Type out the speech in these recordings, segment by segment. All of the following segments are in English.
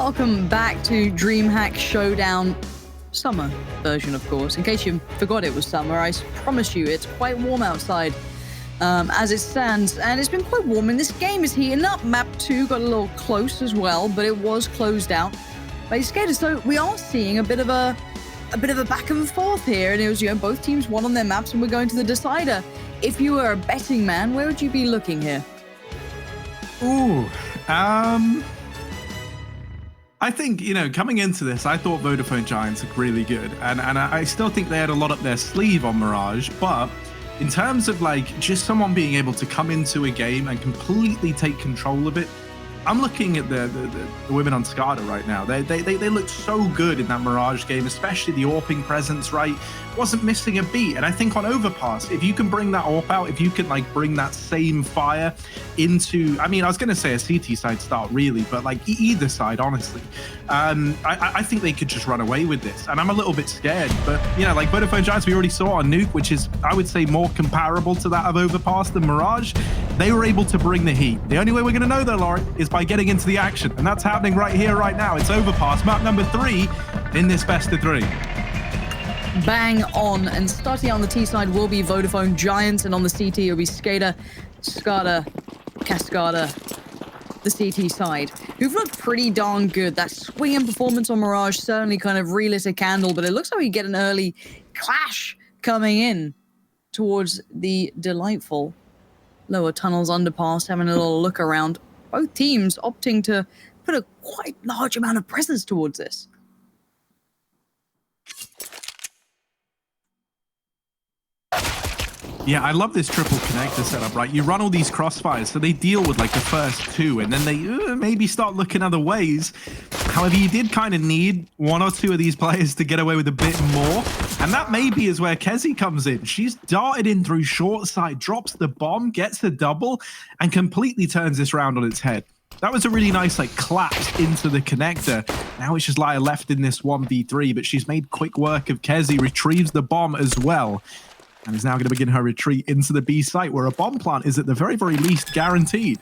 Welcome back to DreamHack Showdown summer version, of course. In case you forgot it was summer, I promise you it's quite warm outside as it stands, and it's been quite warm, and this game is heating up. Map 2 got a little close as well, but it was closed out by SKADE. So we are seeing a bit of a back and forth here, and it was, both teams won on their maps, and we're going to the decider. If you were a betting man, where would you be looking here? Ooh, I think, coming into this, I thought Vodafone Giants looked really good. And I still think they had a lot up their sleeve on Mirage. But in terms of, just someone being able to come into a game and completely take control of it, I'm looking at the women on SKADE right now. They look so good in that Mirage game, especially the AWPing presence, right? Wasn't missing a beat. And I think on Overpass, if you can bring that AWP out, if you can bring that same fire into, I was going to say a CT side start really, but either side, honestly, I think they could just run away with this. And I'm a little bit scared, but Vodafone Giants, we already saw on Nuke, which is, I would say, more comparable to that of Overpass than Mirage. They were able to bring the heat. The only way we're going to know though, Lauren, is by getting into the action. And that's happening right here, right now. It's Overpass, map number 3 in this best of 3. Bang on. And starting on the T side will be Vodafone Giants, and on the CT will be SKADE, Cascada, the CT side, who've looked pretty darn good. That swinging performance on Mirage certainly kind of relit a candle, but it looks like we get an early clash coming in towards the delightful lower tunnels underpass, having a little look around. Both teams opting to put a quite large amount of presence towards this. Yeah, I love this triple connector setup, right? You run all these crossfires, so they deal with the first 2, and then they maybe start looking other ways. However, you did kind of need 1 or 2 of these players to get away with a bit more, and that maybe is where Kezi comes in. She's darted in through short side, drops the bomb, gets a double, and completely turns this round on its head. That was a really nice collapse into the connector. Now it's just Laya left in this 1v3, but she's made quick work of Kezi, retrieves the bomb as well, and is now going to begin her retreat into the B site, where a bomb plant is at the very, very least guaranteed.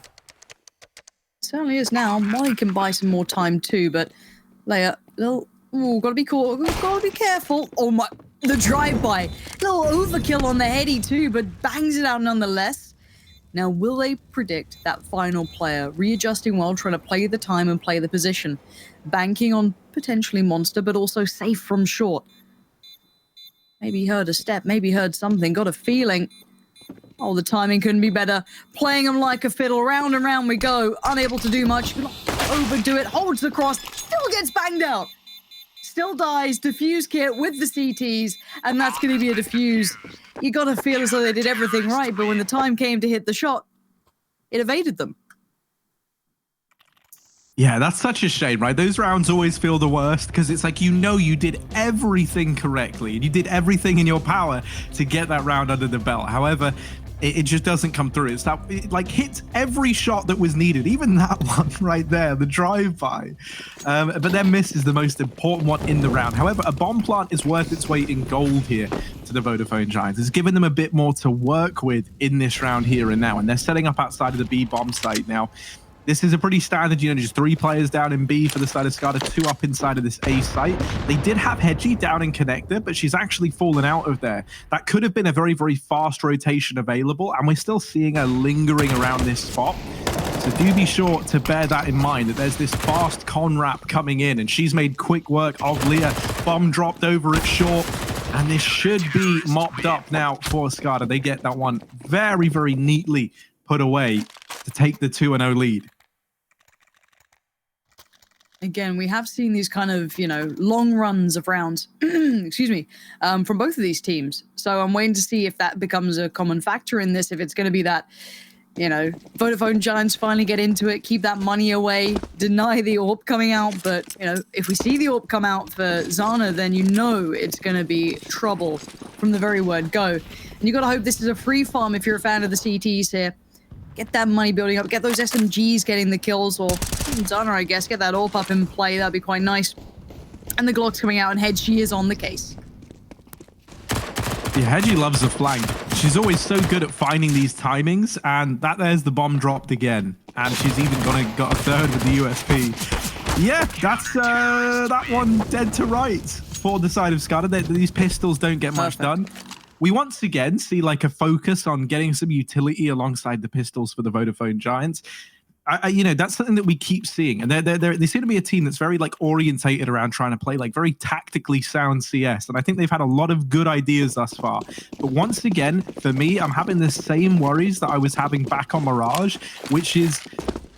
Certainly is now. Molly can buy some more time too, but Leia, gotta be cool, gotta be careful. Oh my, the drive-by. Little overkill on the heady too, but bangs it out nonetheless. Now, will they predict that final player? Readjusting well, trying to play the time and play the position. Banking on potentially Monster, but also safe from short. Maybe heard a step, maybe heard something, got a feeling. Oh, the timing couldn't be better. Playing him like a fiddle, round and round we go. Unable to do much, overdo it, holds the cross, still gets banged out. Still dies, defuse kit with the CTs, and that's going to be a defuse. You got to feel as though they did everything right, but when the time came to hit the shot, it evaded them. Yeah, that's such a shame, right? Those rounds always feel the worst, because it's you did everything correctly and you did everything in your power to get that round under the belt. However, it just doesn't come through. It's that it hits every shot that was needed, even that one right there, the drive-by. But then miss is the most important one in the round. However, a bomb plant is worth its weight in gold here to the Vodafone Giants. It's given them a bit more to work with in this round here and now, and they're setting up outside of the B bomb site now. This is a pretty standard, just 3 players down in B for the side of SKADE, 2 up inside of this A site. They did have Hedgie down in connector, but she's actually fallen out of there. That could have been a very, very fast rotation available, and we're still seeing her lingering around this spot. So do be sure to bear that in mind, that there's this fast con wrap coming in, and she's made quick work of Leah. Bomb dropped over at short, and this should be mopped up now for SKADE. They get that one very, very neatly put away to take the 2-0 lead. Again, we have seen these kind of, long runs of rounds, excuse me, from both of these teams. So I'm waiting to see if that becomes a common factor in this, if it's going to be that, Vodafone Giants finally get into it, keep that money away, deny the AWP coming out. But, if we see the AWP come out for Zana, then it's going to be trouble from the very word go. And you got to hope this is a free farm if you're a fan of the CTs here. Get that money building up, get those SMGs getting the kills, or Zana, I guess, get that AWP up in play. That'd be quite nice. And the Glock's coming out, and Hedgie is on the case. Yeah, Hedgie loves the flank. She's always so good at finding these timings, and there's the bomb dropped again. And she's even got a third with the USP. Yeah, that's that one dead to rights for the side of SKADE. These pistols don't get much done. We once again see like a focus on getting some utility alongside the pistols for the Vodafone Giants. You know, that's something that we keep seeing, and they seem to be a team that's very like orientated around trying to play like very tactically sound CS, and I think they've had a lot of good ideas thus far. But once again, for me, I'm having the same worries that I was having back on Mirage, which is,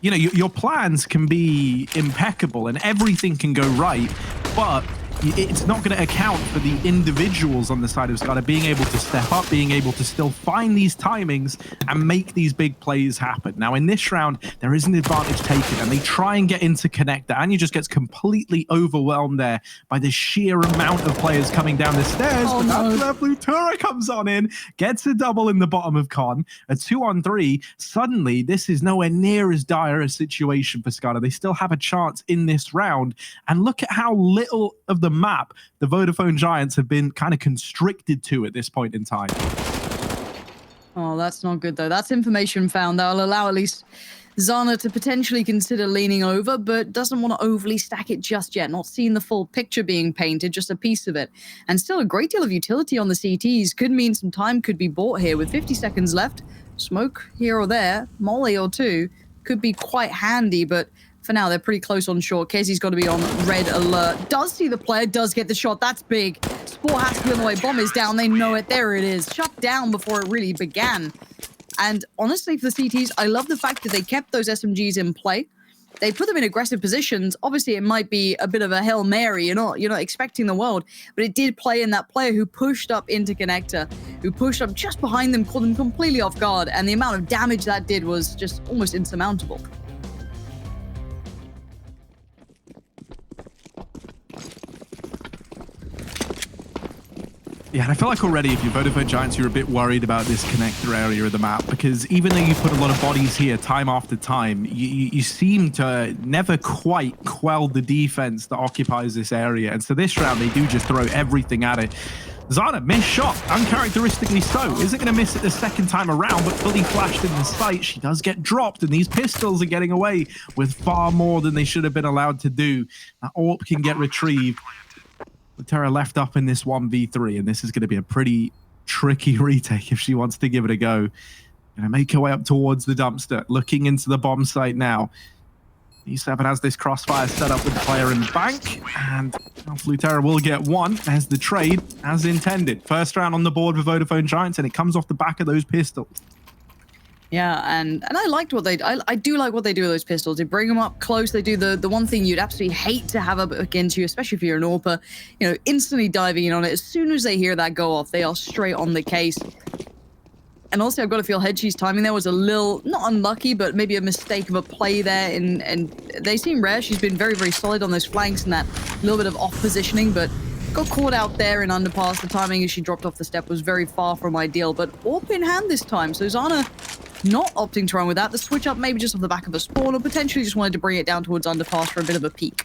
you know, your plans can be impeccable and everything can go right, but it's not going to account for the individuals on the side of SKADE being able to step up, being able to still find these timings and make these big plays happen. Now, in this round, there is an advantage taken, and they try and get into connector. Anya just gets completely overwhelmed there by the sheer amount of players coming down the stairs. Oh, but no. that's where Flutura comes on in, gets a double in the bottom of Con, a 2-on-3. Suddenly, this is nowhere near as dire a situation for SKADE. They still have a chance in this round, and look at how little of the map the Vodafone Giants have been kind of constricted to at this point in time. Oh, that's not good though. That's information found that'll allow at least Zana to potentially consider leaning over, but doesn't want to overly stack it just yet. Not seeing the full picture being painted, just a piece of it. And still a great deal of utility on the CTs. Could mean some time could be bought here with 50 seconds left. Smoke here or there, molly or two could be quite handy, but for now, they're pretty close on short. Casey's got to be on red alert. Does see the player, does get the shot. That's big. Spore has to be on the way. Bomb is down. They know it. There it is. Shut down before it really began. And honestly, for the CTs, I love the fact that they kept those SMGs in play. They put them in aggressive positions. Obviously, it might be a bit of a Hail Mary. You're not expecting the world. But it did play in that player who pushed up into connector, who pushed up just behind them, caught them completely off guard. And the amount of damage that did was just almost insurmountable. Yeah, and I feel like already if you're Vodafone Giants, you're a bit worried about this connector area of the map, because even though you put a lot of bodies here time after time, you seem to never quite quell the defense that occupies this area. And so this round, they do just throw everything at it. Zana, missed shot, uncharacteristically so. Isn't going to miss it the second time around, but fully flashed in the sight. She does get dropped, and these pistols are getting away with far more than they should have been allowed to do. That AWP can get retrieved. Terra left up in this 1v3, and this is going to be a pretty tricky retake if she wants to give it a go. Going to make her way up towards the dumpster, looking into the bomb site now. E7 has this crossfire set up with the player in bank, and Flutura will get one. There's the trade, as intended. First round on the board for Vodafone Giants, and it comes off the back of those pistols. Yeah, and I liked what they I do like what they do with those pistols. They bring them up close. They do the one thing you'd absolutely hate to have up against you, especially if you're an AWPer, you know, instantly diving in on it. As soon as they hear that go off, they are straight on the case. And also, I've got to feel Headshe's timing there was a little, not unlucky, but maybe a mistake of a play there. And they seem rare. She's been very, very solid on those flanks and that little bit of off positioning, but got caught out there in underpass. The timing as she dropped off the step was very far from ideal, but AWP in hand this time. So Zana not opting to run with that. The switch up maybe just off the back of a spawn, or potentially just wanted to bring it down towards underpass for a bit of a peek.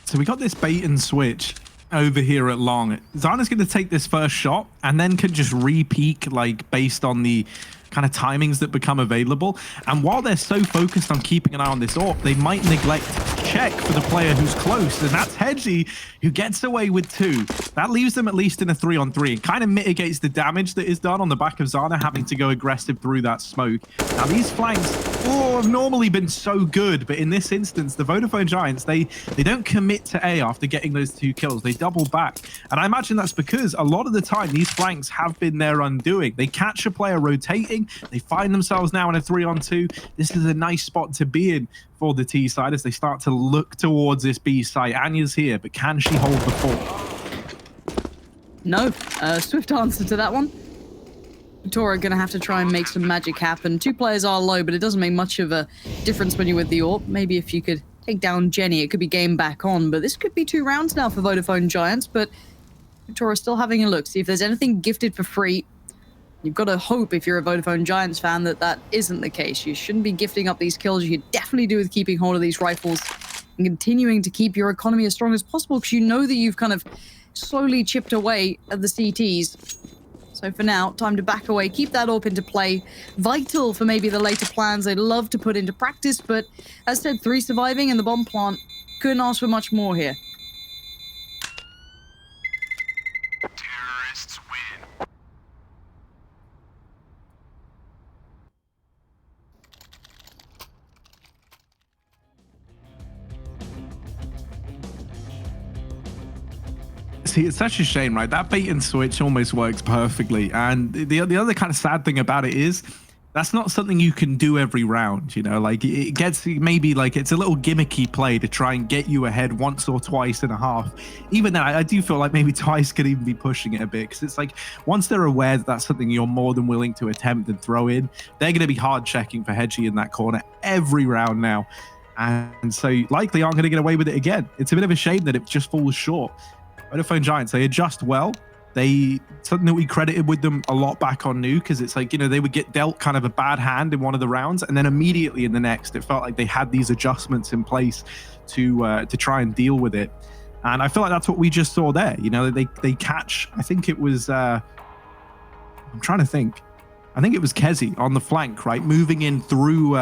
So we got this bait and switch over here at long. Zana's going to take this first shot and then can just re-peek, like, based on the kind of timings that become available. And while they're so focused on keeping an eye on this AWP, they might neglect to check for the player who's close, and that's Hedgie, who gets away with two. That leaves them at least in a 3-on-3 and kind of mitigates the damage that is done on the back of Zana having to go aggressive through that smoke. Now, these flanks have normally been so good, but in this instance, the Vodafone Giants, they don't commit to A after getting those 2 kills. They double back. And I imagine that's because a lot of the time, these flanks have been their undoing. They catch a player rotating. They find themselves now in a 3-on-2. This is a nice spot to be in for the T side as they start to look towards this B site. Anya's here, but can she hold the fort? No. Swift answer to that one. Tora going to have to try and make some magic happen. 2 players are low, but it doesn't make much of a difference when you're with the AWP. Maybe if you could take down Jenny, it could be game back on. But this could be 2 rounds now for Vodafone Giants. But Tora's still having a look. See if there's anything gifted for free. You've got to hope, if you're a Vodafone Giants fan, that that isn't the case. You shouldn't be gifting up these kills. You could definitely do with keeping hold of these rifles. and continuing to keep your economy as strong as possible, because you know that you've kind of slowly chipped away at the CTs. So for now, time to back away, keep that AWP into play. Vital for maybe the later plans they'd love to put into practice, but as said, 3 surviving and the bomb plant, couldn't ask for much more here. Terrorists win. See, it's such a shame, right? That bait and switch almost works perfectly. And the other kind of sad thing about it is that's not something you can do every round, you know? Like, it gets maybe like it's a little gimmicky play to try and get you ahead once or twice in a half. Even then, I do feel like maybe twice could even be pushing it a bit, because it's like once they're aware that that's something you're more than willing to attempt and throw in, they're going to be hard checking for Hedgie in that corner every round now. And so likely aren't going to get away with it again. It's a bit of a shame that it just falls short. Vodafone Giants, they adjust well. Something that we credited with them a lot back on New, because it's like, you know, they would get dealt kind of a bad hand in one of the rounds, and then immediately in the next, it felt like they had these adjustments in place to try and deal with it. And I feel like that's what we just saw there. You know, they catch, I think it was, I'm trying to think. I think it was Kezi on the flank, right? Moving in through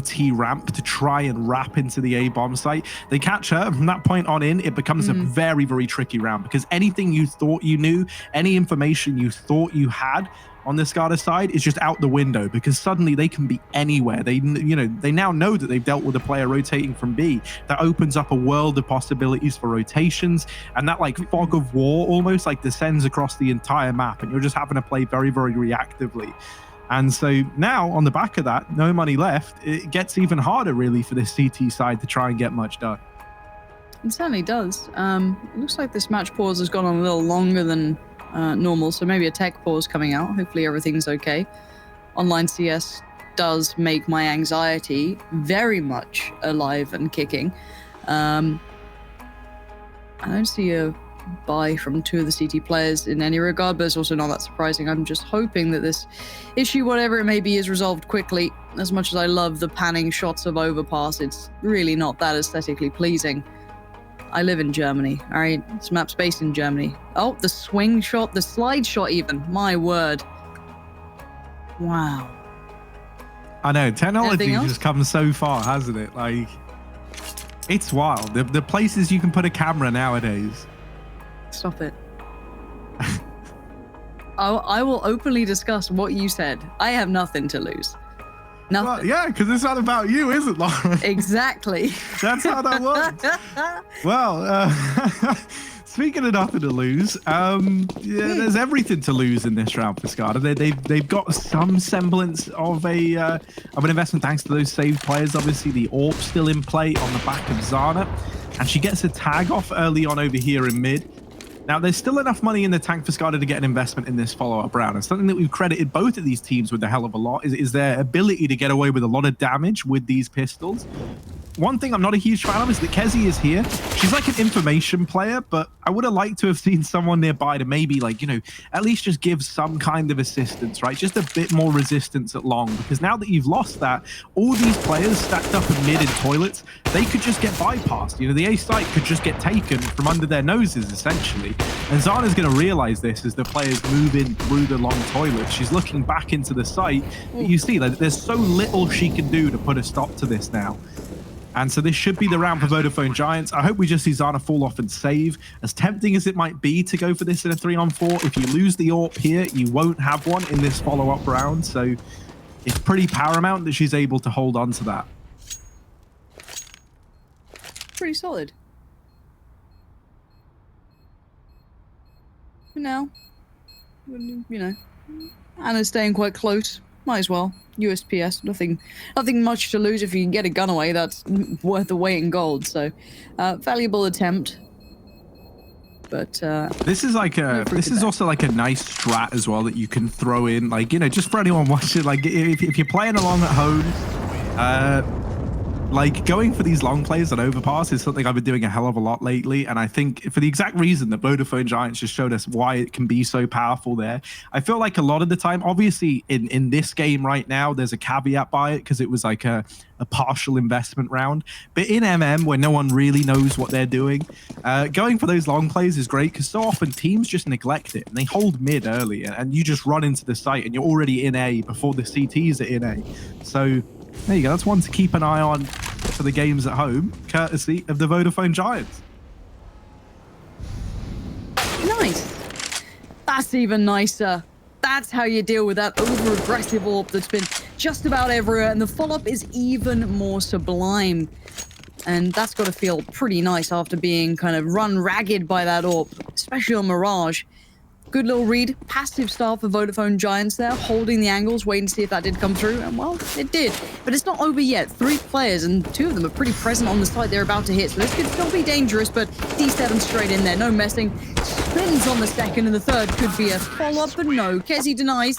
T ramp to try and wrap into the A bomb site. They catch her, and from that point on in, it becomes a very, very tricky round, because anything you thought you knew, any information you thought you had on the SKADE side is just out the window, because suddenly they can be anywhere. They now know that they've dealt with a player rotating from B. That opens up a world of possibilities for rotations, and that like fog of war almost like descends across the entire map, and you're just having to play very, very reactively. And so now on the back of that, no money left, it gets even harder really for this CT side to try and get much done. It certainly does. It looks like this match pause has gone on a little longer than normal, so maybe a tech pause coming out. Hopefully everything's okay. Online CS does make my anxiety very much alive and kicking. I don't see a buy from 2 of the CT players in any regard, but it's also not that surprising. I'm just hoping that this issue, whatever it may be, is resolved quickly. As much as I love the panning shots of Overpass, it's really not that aesthetically pleasing. I live in Germany, all right? This map's based in Germany. Oh, the swing shot, the slide shot even. My word. Wow. I know, technology just comes so far, hasn't it? Like, it's wild. The places you can put a camera nowadays. Stop it. I will openly discuss what you said. I have nothing to lose. Nothing. Well, yeah, because it's not about you, is it, Lauren? Exactly. That's how that works. Well, speaking of nothing to lose, yeah, there's everything to lose in this round for SKADE. They've got some semblance of an investment thanks to those saved players. Obviously, the AWP still in play on the back of Zana, and she gets a tag off early on over here in mid. Now, there's still enough money in the tank for SKADE to get an investment in this follow-up round. And something that we've credited both of these teams with a hell of a lot is their ability to get away with a lot of damage with these pistols. One thing I'm not a huge fan of is that Kezi is here. She's like an information player, but I would have liked to have seen someone nearby to maybe, like, you know, at least just give some kind of assistance, right? Just a bit more resistance at long, because now that you've lost that, all these players stacked up in mid and toilets, they could just get bypassed. You know, the A site could just get taken from under their noses, essentially. And Zana's going to realize this as the players move in through the long toilet. She's looking back into the site, but you see that there's so little she can do to put a stop to this now. And so this should be the round for Vodafone Giants. I hope we just see Zana fall off and save. As tempting as it might be to go for this in a 3-on-4, if you lose the AWP here, you won't have one in this follow-up round. So it's pretty paramount that she's able to hold on to that. Pretty solid. For now, you know, Anna's staying quite close. Might as well. USPS, nothing much to lose. If you can get a gun away, that's worth the weight in gold. So, valuable attempt. But this is like also like a nice strat as well that you can throw in, like, you know, just for anyone watching. Like, if you're playing along at home, Like, going for these long plays on Overpass is something I've been doing a hell of a lot lately, and I think for the exact reason that Vodafone Giants just showed us why it can be so powerful there. I feel like a lot of the time, obviously in this game right now, there's a caveat by it because it was like a partial investment round. But in MM, where no one really knows what they're doing, going for those long plays is great because so often teams just neglect it and they hold mid early, and you just run into the site and you're already in A before the CTs are in A. So there you go. That's one to keep an eye on for the games at home, courtesy of the Vodafone Giants. Nice. That's even nicer. That's how you deal with that over-aggressive AWP that's been just about everywhere, and the follow-up is even more sublime. And that's got to feel pretty nice after being kind of run ragged by that AWP, especially on Mirage. Good little read, passive start for Vodafone Giants there, holding the angles, waiting to see if that did come through, and well, it did. But it's not over yet. 3 players, and 2 of them are pretty present on the side they're about to hit, so this could still be dangerous, but D7 straight in there, no messing. Spins on the second, and the third could be a follow-up, but no, Kezi denies.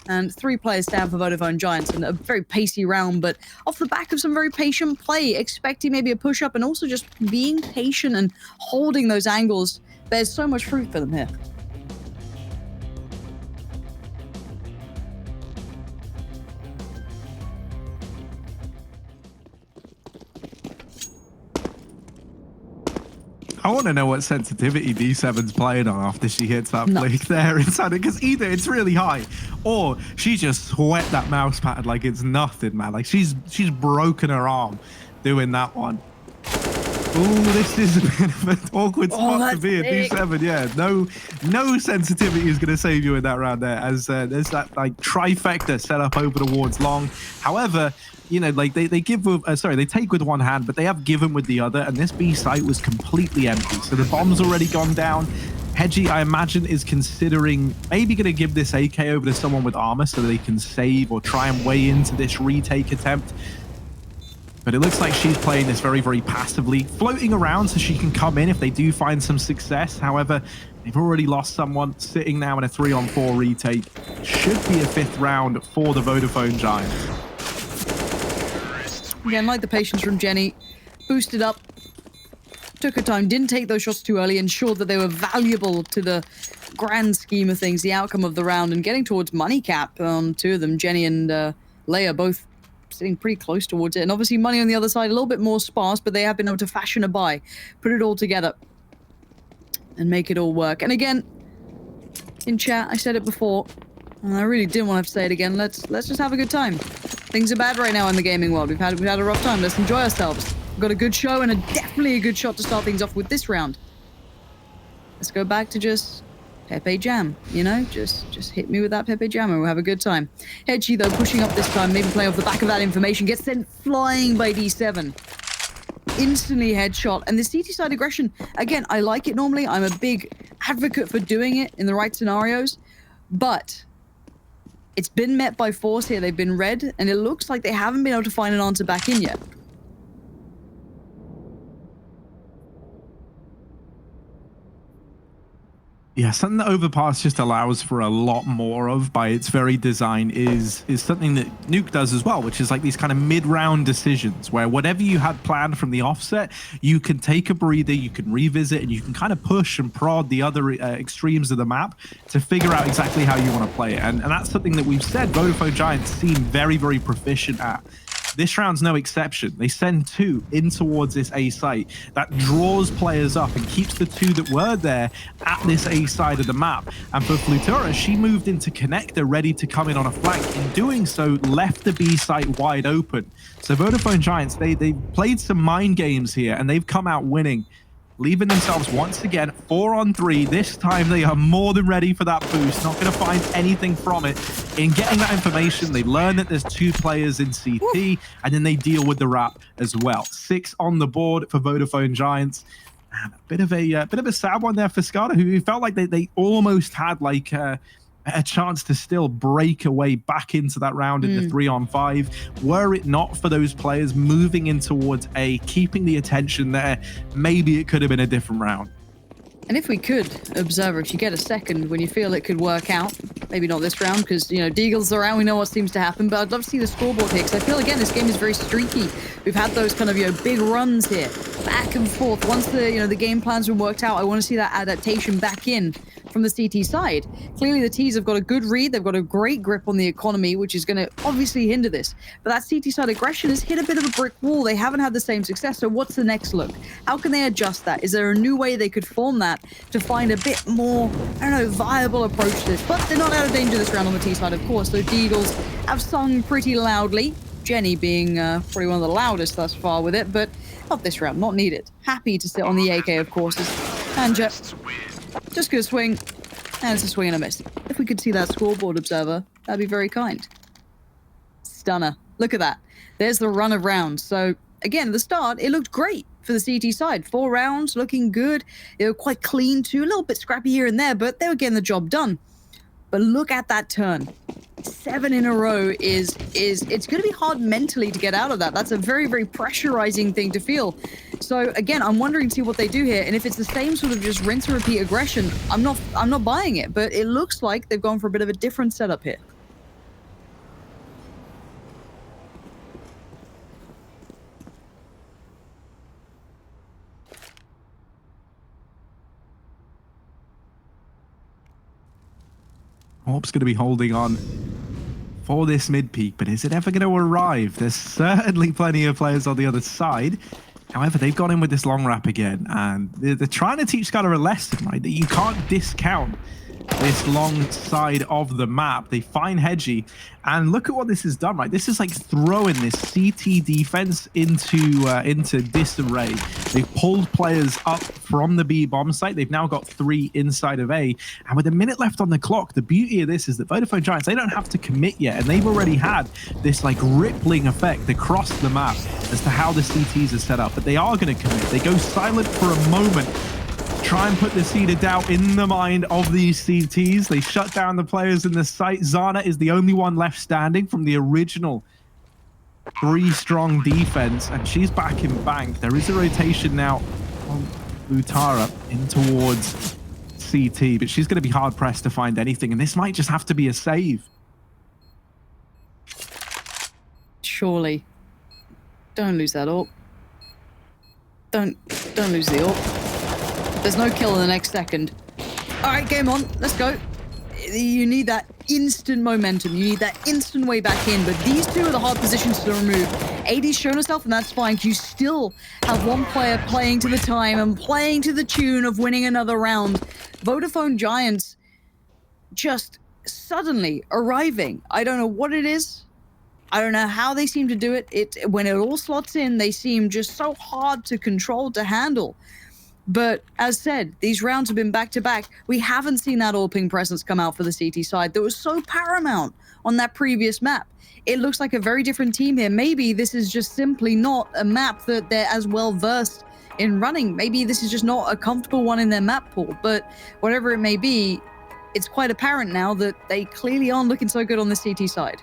And 3 players down for Vodafone Giants, and a very pacey round, but off the back of some very patient play, expecting maybe a push-up, and also just being patient and holding those angles. There's so much fruit for them here. I want to know what sensitivity D7's playing on after she hits that flick there inside it, because either it's really high or she just sweat that mouse pad like it's nothing, man. Like she's broken her arm doing that one. Ooh, this is a bit of an awkward spot to be at D7. Yeah, no sensitivity is going to save you in that round there, as there's that like trifecta set up over towards long. However, you know, like they give with, they take with one hand, but they have given with the other, and this B site was completely empty. So the bomb's already gone down. Hedgie, I imagine, is considering maybe going to give this AK over to someone with armor so they can save or try and weigh into this retake attempt. But it looks like she's playing this very, very passively, floating around so she can come in if they do find some success. However, they've already lost someone, sitting now in a 3-on-4 retake. Should be a 5th round for the Vodafone Giants. Again, like the patience from Jenny, boosted up, took her time, didn't take those shots too early, ensured that they were valuable to the grand scheme of things, the outcome of the round, and getting towards money cap on 2 of them. Jenny and Leia both sitting pretty close towards it, and obviously money on the other side a little bit more sparse, but they have been able to fashion a buy, put it all together, and make it all work. And again, in chat, I said it before, and I really didn't want to have to say it again. Let's just have a good time. Things are bad right now in the gaming world. We've had a rough time. Let's enjoy ourselves. We've got a good show and definitely a good shot to start things off with this round. Let's go back to just Pepe Jam, you know? Just hit me with that Pepe Jam and we'll have a good time. Hedgie, though, pushing up this time, maybe playing off the back of that information, gets sent flying by D7. Instantly headshot. And the CT side aggression, again, I like it normally. I'm a big advocate for doing it in the right scenarios, but it's been met by force here. They've been read, and it looks like they haven't been able to find an answer back in yet. Yeah, something that Overpass just allows for a lot more of by its very design is something that Nuke does as well, which is like these kind of mid-round decisions where whatever you had planned from the offset, you can take a breather, you can revisit, and you can kind of push and prod the other extremes of the map to figure out exactly how you want to play it. And that's something that we've said Vodafone Giants seem very, very proficient at. This round's no exception. They send 2 in towards this A site. That draws players up and keeps the 2 that were there at this A side of the map. And for Flutura, she moved into connector, ready to come in on a flank. In doing so, left the B site wide open. So Vodafone Giants, they played some mind games here, and they've come out winning, leaving themselves once again 4-on-3. This time they are more than ready for that boost. Not going to find anything from it. In getting that information, they learn that there's 2 players in CT, and then they deal with the wrap as well. 6 on the board for Vodafone Giants. And a bit of a sad one there for SKADE, who felt like they almost had like a chance to still break away back into that round in the 3-on-5. Were it not for those players moving in towards A, keeping the attention there, maybe it could have been a different round. And if we could, Observer, if you get a second when you feel it could work out, Maybe not this round because, you know, Deagle's around. We know what seems to happen. But I'd love to see the scoreboard here because I feel, again, this game is very streaky. We've had those kind of, you know, big runs here, back and forth. Once the, you know, the game plan's been worked out, I want to see that adaptation back in from the CT side. Clearly, the T's have got a good read. They've got a great grip on the economy, which is going to obviously hinder this. But that CT side aggression has hit a bit of a brick wall. They haven't had the same success. So what's the next look? How can they adjust that? Is there a new way they could form that to find a bit more, I don't know, viable approach to this? But they're not out of danger this round on the T side, of course. Those Deagles have sung pretty loudly. Jenny being probably one of the loudest thus far with it, but not this round, not needed. Happy to sit on the AK, of course, is Anja. Just gonna swing, and it's a swing and a miss. If we could see that scoreboard, observer, that'd be very kind. Stunner. Look at that. There's the run of rounds. So, again, at the start, it looked great for the CT side. 4 rounds, looking good. They were quite clean too, a little bit scrappy here and there, but they were getting the job done. But look at that turn. 7 in a row is it's going to be hard mentally to get out of that. That's a very, very pressurizing thing to feel. So again, I'm wondering to see what they do here, and if it's the same sort of just rinse and repeat aggression, I'm not buying it. But it looks like they've gone for a bit of a different setup here. Orp's going to be holding on for this mid peak, but is it ever going to arrive? There's certainly plenty of players on the other side. However, they've gone in with this long wrap again, and they're trying to teach SKADE a lesson, right? That you can't discount this long side of the map. They find Hedgie, and look at what this has done, right? This is like throwing this CT defense into disarray. They've pulled players up from the B bomb site. They've now got 3 inside of A, and with a minute left on the clock, the beauty of this is that Vodafone Giants, they don't have to commit yet, and they've already had this like rippling effect across the map as to how the CTs are set up, but they are going to commit. They go silent for a moment, try and put the seed of doubt in the mind of these CTs. They shut down the players in the site. Zana is the only one left standing from the original 3-strong defense, and she's back in bank. There is a rotation now on Lutara in towards CT, but she's going to be hard pressed to find anything, and this might just have to be a save. Surely. Don't lose that AWP. Don't lose the AWP. There's no kill in the next second. All right, game on. Let's go. You need that instant momentum. You need that instant way back in. But these two are the hard positions to remove. AD's shown herself, and that's fine. You still have one player playing to the time and playing to the tune of winning another round. Vodafone Giants just suddenly arriving. I don't know what it is. I don't know how they seem to do it. When it all slots in, they seem just so hard to control, to handle. But as said, these rounds have been back-to-back. We haven't seen that all-ping presence come out for the CT side that was so paramount on that previous map. It looks like a very different team here. Maybe this is just simply not a map that they're as well-versed in running. Maybe this is just not a comfortable one in their map pool. But whatever it may be, it's quite apparent now that they clearly aren't looking so good on the CT side.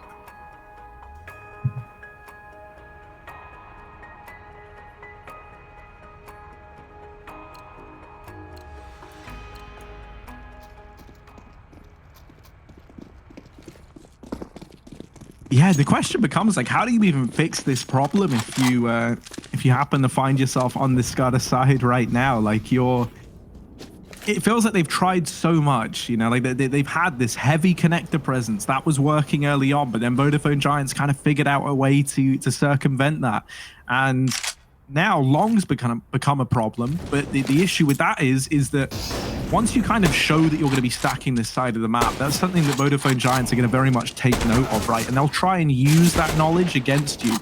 Yeah, the question becomes like, how do you even fix this problem if you happen to find yourself on the SKADE side right now? Like it feels like they've tried so much, you know, like they've had this heavy connector presence that was working early on, but then Vodafone Giants kind of figured out a way to circumvent that, and now long's become a problem. But the issue with that is that once you kind of show that you're going to be stacking this side of the map, that's something that Vodafone Giants are going to very much take note of, right? And they'll try and use that knowledge against you.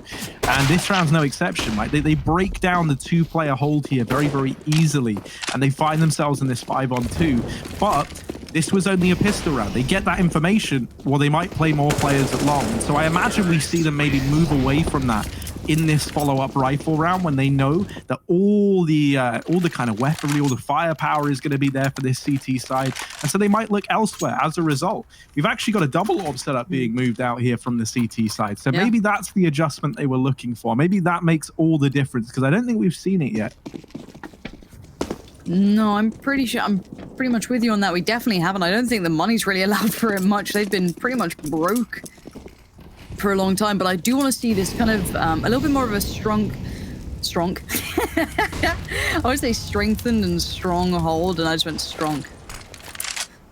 And this round's no exception, right? They break down the 2-player hold here very, very easily, and they find themselves in this 5-on-2. But this was only a pistol round. They get that information, well, they might play more players at long. So I imagine we see them maybe move away from that in this follow-up rifle round when they know that all the kind of weaponry, all the firepower is going to be there for this CT side, and so they might look elsewhere as a result. We've actually got a double AWP setup being moved out here from the CT side, so maybe that's the adjustment they were looking for. Maybe that makes all the difference, because I don't think we've seen it yet. No, I'm pretty much with you on that. We definitely haven't. I don't think the money's really allowed for it much. They've been pretty much broke for a long time, but I do want to see this kind of a little bit more of a strong I would say strengthened and strong hold, and I just went strong.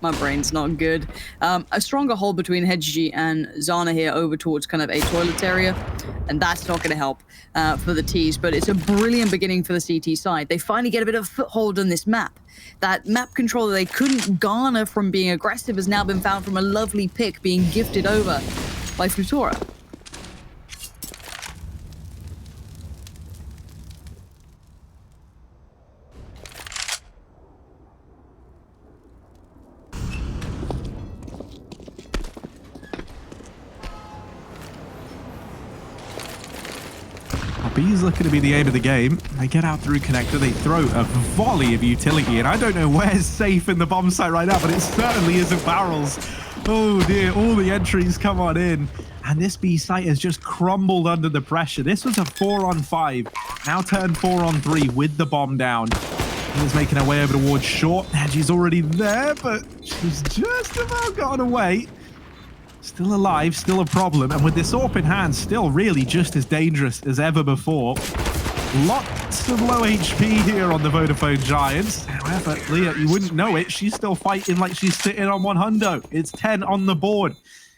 My brain's not good. A stronger hold between Hedgie and Zana here over towards kind of a toilet area, and that's not going to help for the T's, but it's a brilliant beginning for the CT side. They finally get a bit of a foothold on this map. That map control that they couldn't garner from being aggressive has now been found from a lovely pick being gifted over by Futura. B's looking to be the aim of the game. They get out through connector. They throw a volley of utility, and I don't know where's safe in the bomb site right now, but it certainly isn't barrels. Oh dear, all the entries come on in, and this B site has just crumbled under the pressure. This was a 4-on-5, now turned 4-on-3 with the bomb down. He's making her way over towards short, and she's already there, but she's just about gotten away. Still alive, still a problem, and with this AWP in hand, still really just as dangerous as ever before. Lots of low HP here on the Vodafone Giants. However, Leah, you wouldn't know it, she's still fighting like she's sitting on 100. It's 10 on the board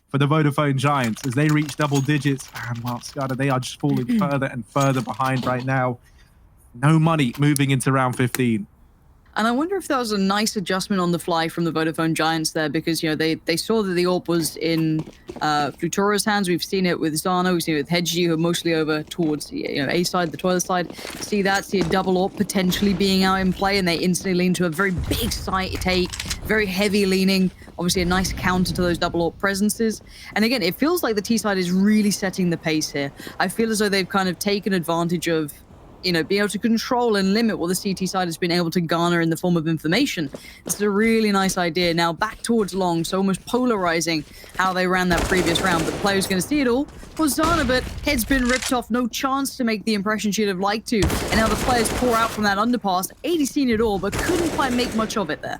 for the Vodafone Giants as they reach double digits. And well, SKADE, they are just falling further and further behind right now. No money moving into round 15. And I wonder if that was a nice adjustment on the fly from the Vodafone Giants there, because, you know, they saw that the AWP was in Futura's hands. We've seen it with Zana, we've seen it with Hedgie, who are mostly over towards, you know, A side, the toilet side. See a double AWP potentially being out in play, and they instantly lean to a very big site take, very heavy leaning, obviously a nice counter to those double AWP presences. And again, it feels like the T side is really setting the pace here. I feel as though they've kind of taken advantage of, you know, being able to control and limit what the CT side has been able to garner in the form of information. This is a really nice idea. Now back towards long, so almost polarizing how they ran that previous round. But the player's going to see it all was Zana, but head's been ripped off. No chance to make the impression she'd have liked to. And now the players pour out from that underpass. 80 seen it all, but couldn't quite make much of it there.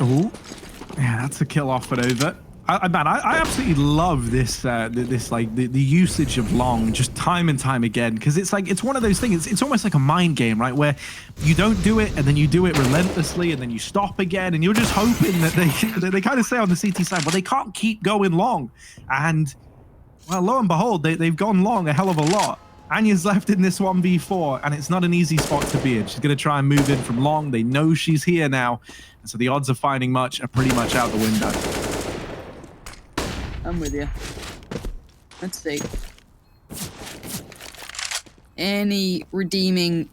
Oh, yeah, that's a kill off and over. Man, I absolutely love this like the usage of long just time and time again, because it's like it's one of those things. It's almost like a mind game, right, where you don't do it and then you do it relentlessly and then you stop again, and you're just hoping that they kind of say on the CT side, well, they can't keep going long, and well, lo and behold, they've gone long a hell of a lot. Anya's left in this 1v4, and it's not an easy spot to be in. She's going to try and move in from long. They know she's here now, and so the odds of finding much are pretty much out the window. I'm with you. Let's see. Any redeeming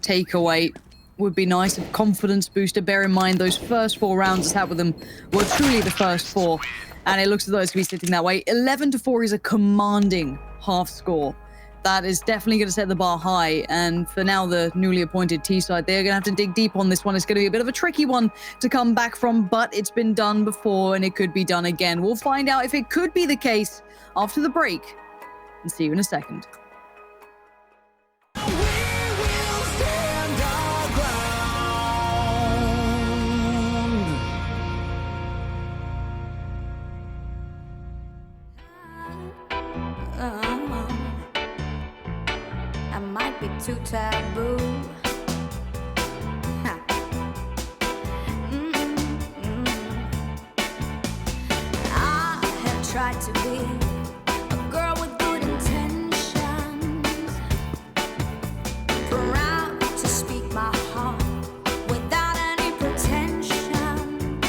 takeaway would be nice. A confidence booster. Bear in mind, those first 4 rounds it's had with them were truly the first 4. And it looks as though it's going to be sitting that way. 11-4 is a commanding half score. That is definitely going to set the bar high. And for now, the newly appointed T side, they're going to have to dig deep on this one. It's going to be a bit of a tricky one to come back from, but it's been done before and it could be done again. We'll find out if it could be the case after the break, and see you in a second. Too taboo. I have tried to be a girl with good intentions, proud to speak my heart without any pretensions.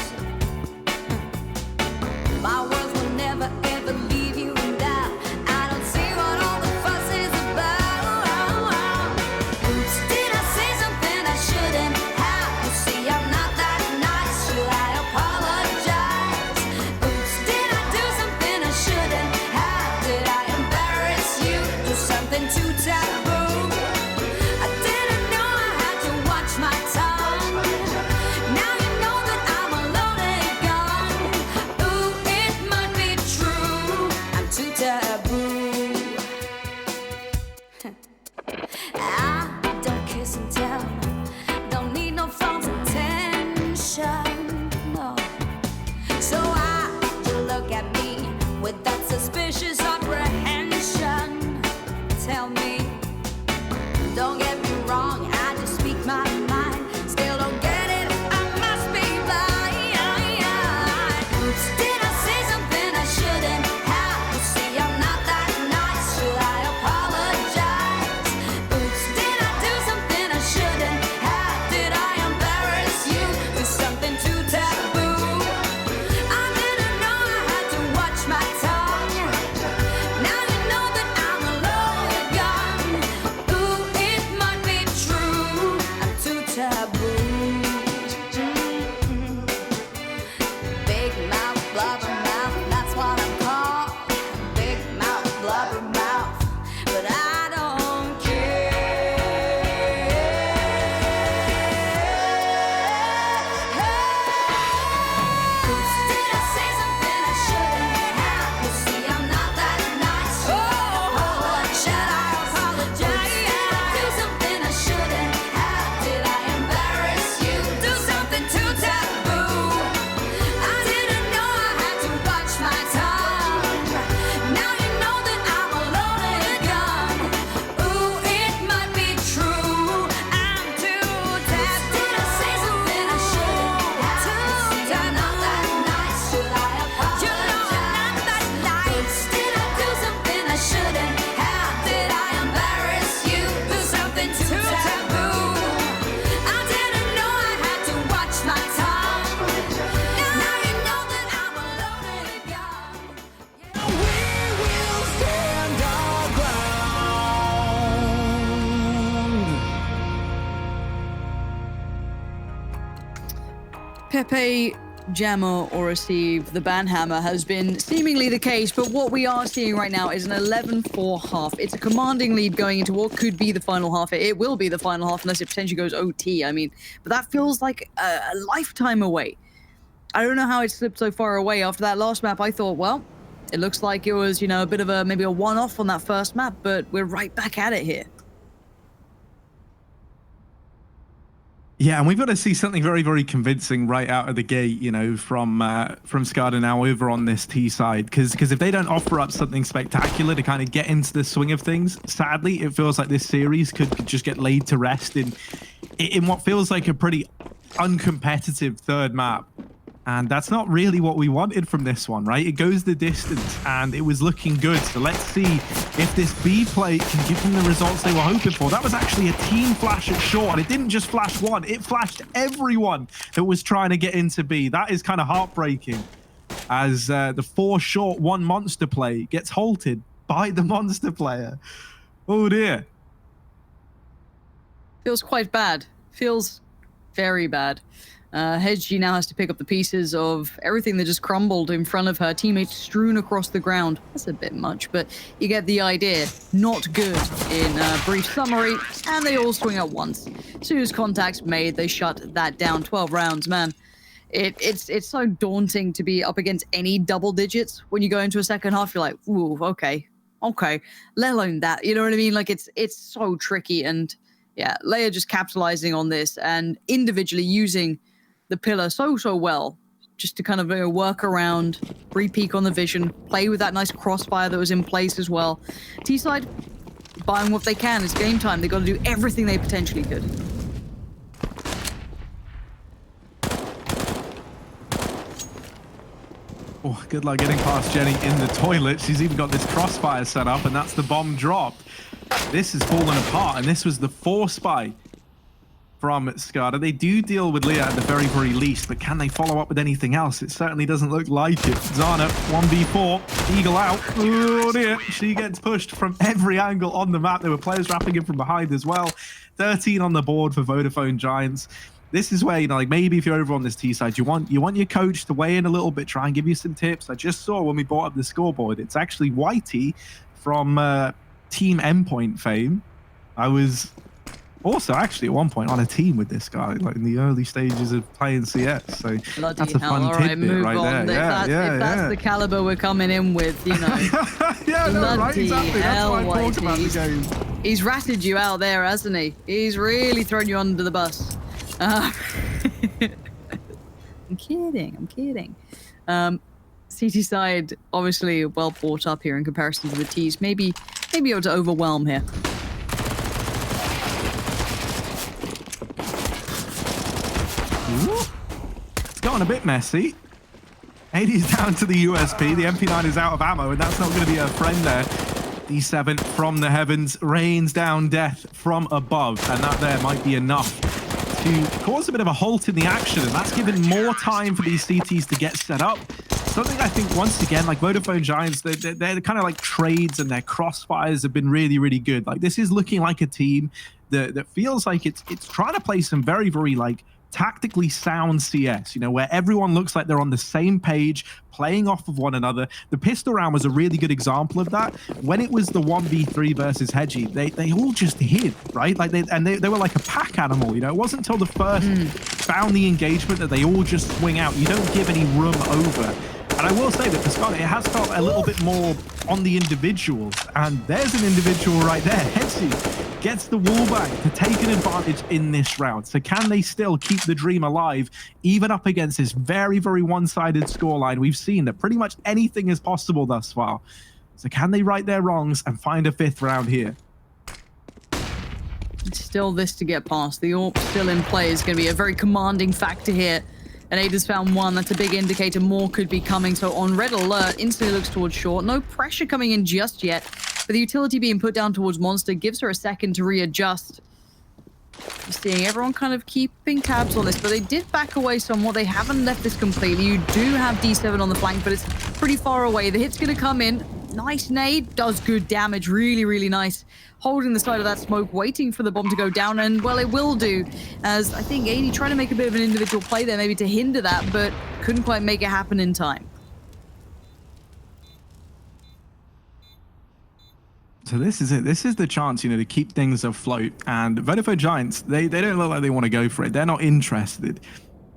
My words will never ever leave you in doubt. I don't see what all the fuss is about. Pepe, Jammer, or Receive, the Banhammer has been seemingly the case, but what we are seeing right now is an 11-4 half. It's a commanding lead going into what could be the final half. It will be the final half unless it potentially goes OT, I mean, but that feels like a lifetime away. I don't know how it slipped so far away. After that last map, I thought, well, it looks like it was, you know, a bit of a, maybe a one-off on that first map, but we're right back at it here. Yeah, and we've got to see something very, very convincing right out of the gate, you know, from SKADE now over on this T side. Because if they don't offer up something spectacular to kind of get into the swing of things, sadly, it feels like this series could just get laid to rest in what feels like a pretty uncompetitive third map. And that's not really what we wanted from this one, right? It goes the distance, and it was looking good. So let's see if this B play can give them the results they were hoping for. That was actually a team flash at short, and it didn't just flash one. It flashed everyone that was trying to get into B. That is kind of heartbreaking, as the 4 short 1 monster play gets halted by the monster player. Oh, dear. Feels quite bad. Feels very bad. Hedgie now has to pick up the pieces of everything that just crumbled in front of her. Teammates strewn across the ground. That's a bit much, but you get the idea. Not good in a brief summary, and they all swing at once. As soon as contact's made, they shut that down. 12 rounds, man. It's so daunting to be up against any double digits. When you go into a second half, you're like, ooh, okay, let alone that. You know what I mean? Like, it's so tricky, and yeah, Leia just capitalizing on this and individually using the pillar so well, just to kind of work around, re-peek on the vision, play with that nice crossfire that was in place as well. T-side, buying what they can. It's game time. They've got to do everything they potentially could. Oh, good luck getting past Jenny in the toilet. She's even got this crossfire set up, and that's the bomb dropped. This is falling apart, and this was the force buy from SKADE. They do deal with Leah at the very, very least, but can they follow up with anything else? It certainly doesn't look like it. Zana, 1v4, Eagle out. Oh dear, she gets pushed from every angle on the map. There were players wrapping in from behind as well. 13 on the board for Vodafone Giants. This is where, you know, like maybe if you're over on this T side, you want your coach to weigh in a little bit, try and give you some tips. I just saw when we brought up the scoreboard, it's actually Whitey from Team Endpoint fame. I was also actually at one point on a team with this guy, like in the early stages of playing CS. So Bloody that's a fun hell. tidbit right on. there. If that's the caliber we're coming in with, you know. Yeah, no, right, exactly. That's hell, why I talk about the game. He's ratted you out there, hasn't he? He's really thrown you under the bus. I'm kidding. CT side, obviously well brought up here in comparison to the T's. Maybe able to overwhelm here. Ooh. It's gotten a bit messy. 80 is down to the USP. The MP9 is out of ammo, and that's not going to be a friend there. D7 from the heavens rains down death from above, and that there might be enough to cause a bit of a halt in the action, and that's given more time for these CTs to get set up. Something I think, once again, like Vodafone Giants, they're kind of like trades, and their crossfires have been really, really good. Like, this is looking like a team that feels like it's trying to play some very, very, like, tactically sound CS, you know, where everyone looks like they're on the same page, playing off of one another. The pistol round was a really good example of that. When it was the 1v3 versus Hedgie, they all just hid, right? Like they were like a pack animal, you know. It wasn't until the first found the engagement that they all just swing out. You don't give any room over. And I will say that for SKADE, it has felt a little bit more on the individuals. And there's an individual right there. Hedgie gets the wallbang to take an advantage in this round. So can they still keep the dream alive, even up against this very, very one-sided scoreline? We've seen that pretty much anything is possible thus far. So can they right their wrongs and find a 5th round here? It's still this to get past. The AWP still in play is going to be a very commanding factor here. And Ada's found one. That's a big indicator. More could be coming. So on red alert, instantly looks towards short. No pressure coming in just yet. But the utility being put down towards monster gives her a second to readjust. You're seeing everyone kind of keeping tabs on this, but they did back away somewhat. They haven't left this completely. You do have D7 on the flank, but it's pretty far away. The hit's going to come in. Nice nade, does good damage, really, really nice. Holding the side of that smoke, waiting for the bomb to go down, and well, it will do. As I think 80 tried to make a bit of an individual play there, maybe to hinder that, but couldn't quite make it happen in time. So this is it. This is the chance, to keep things afloat. And Vodafone Giants, they don't look like they want to go for it. They're not interested.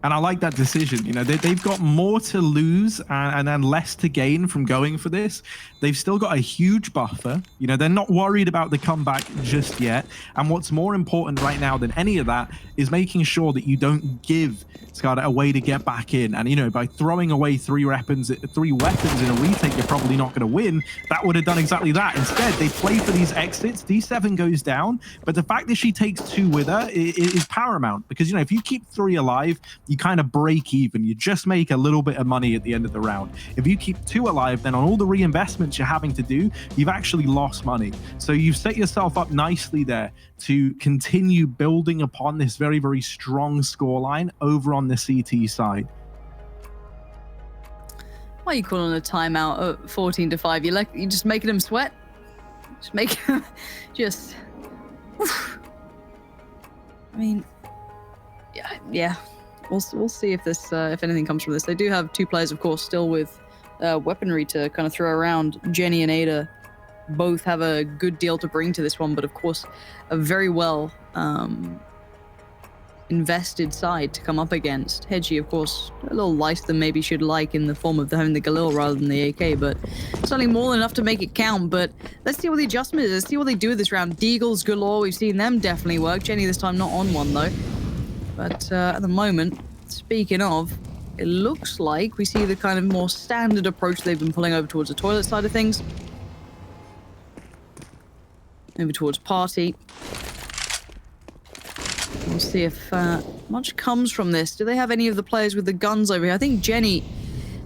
And I like that decision. They've got more to lose and then less to gain from going for this. They've still got a huge buffer. They're not worried about the comeback just yet. And what's more important right now than any of that is making sure that you don't give SKADE a way to get back in. And, by throwing away three weapons in a retake, you're probably not going to win. That would have done exactly that. Instead, they play for these exits. D7 goes down. But the fact that she takes 2 with her is paramount. Because, if you keep 3 alive, you kind of break even. You just make a little bit of money at the end of the round. If you keep 2 alive, then on all the reinvestments you're having to do, you've actually lost money. So you've set yourself up nicely there to continue building upon this very, very strong scoreline over on the CT side. Why are you calling a timeout at 14-5? You're just making them sweat? Just make just... Oof. I mean, yeah. We'll see if this if anything comes from this. They do have 2 players, of course, still with weaponry to kind of throw around. Jenny and Ada both have a good deal to bring to this one, but of course, a very well invested side to come up against. Hedgie, of course, a little lighter than maybe she'd like in the form of having the Galil rather than the AK, but certainly more than enough to make it count. But let's see what the adjustment is. Let's see what they do with this round. Deagles galore, we've seen them definitely work. Jenny this time not on one, though. But at the moment, speaking of, it looks like we see the kind of more standard approach they've been pulling over towards the toilet side of things. Over towards party. We'll see if much comes from this. Do they have any of the players with the guns over here? I think Jenny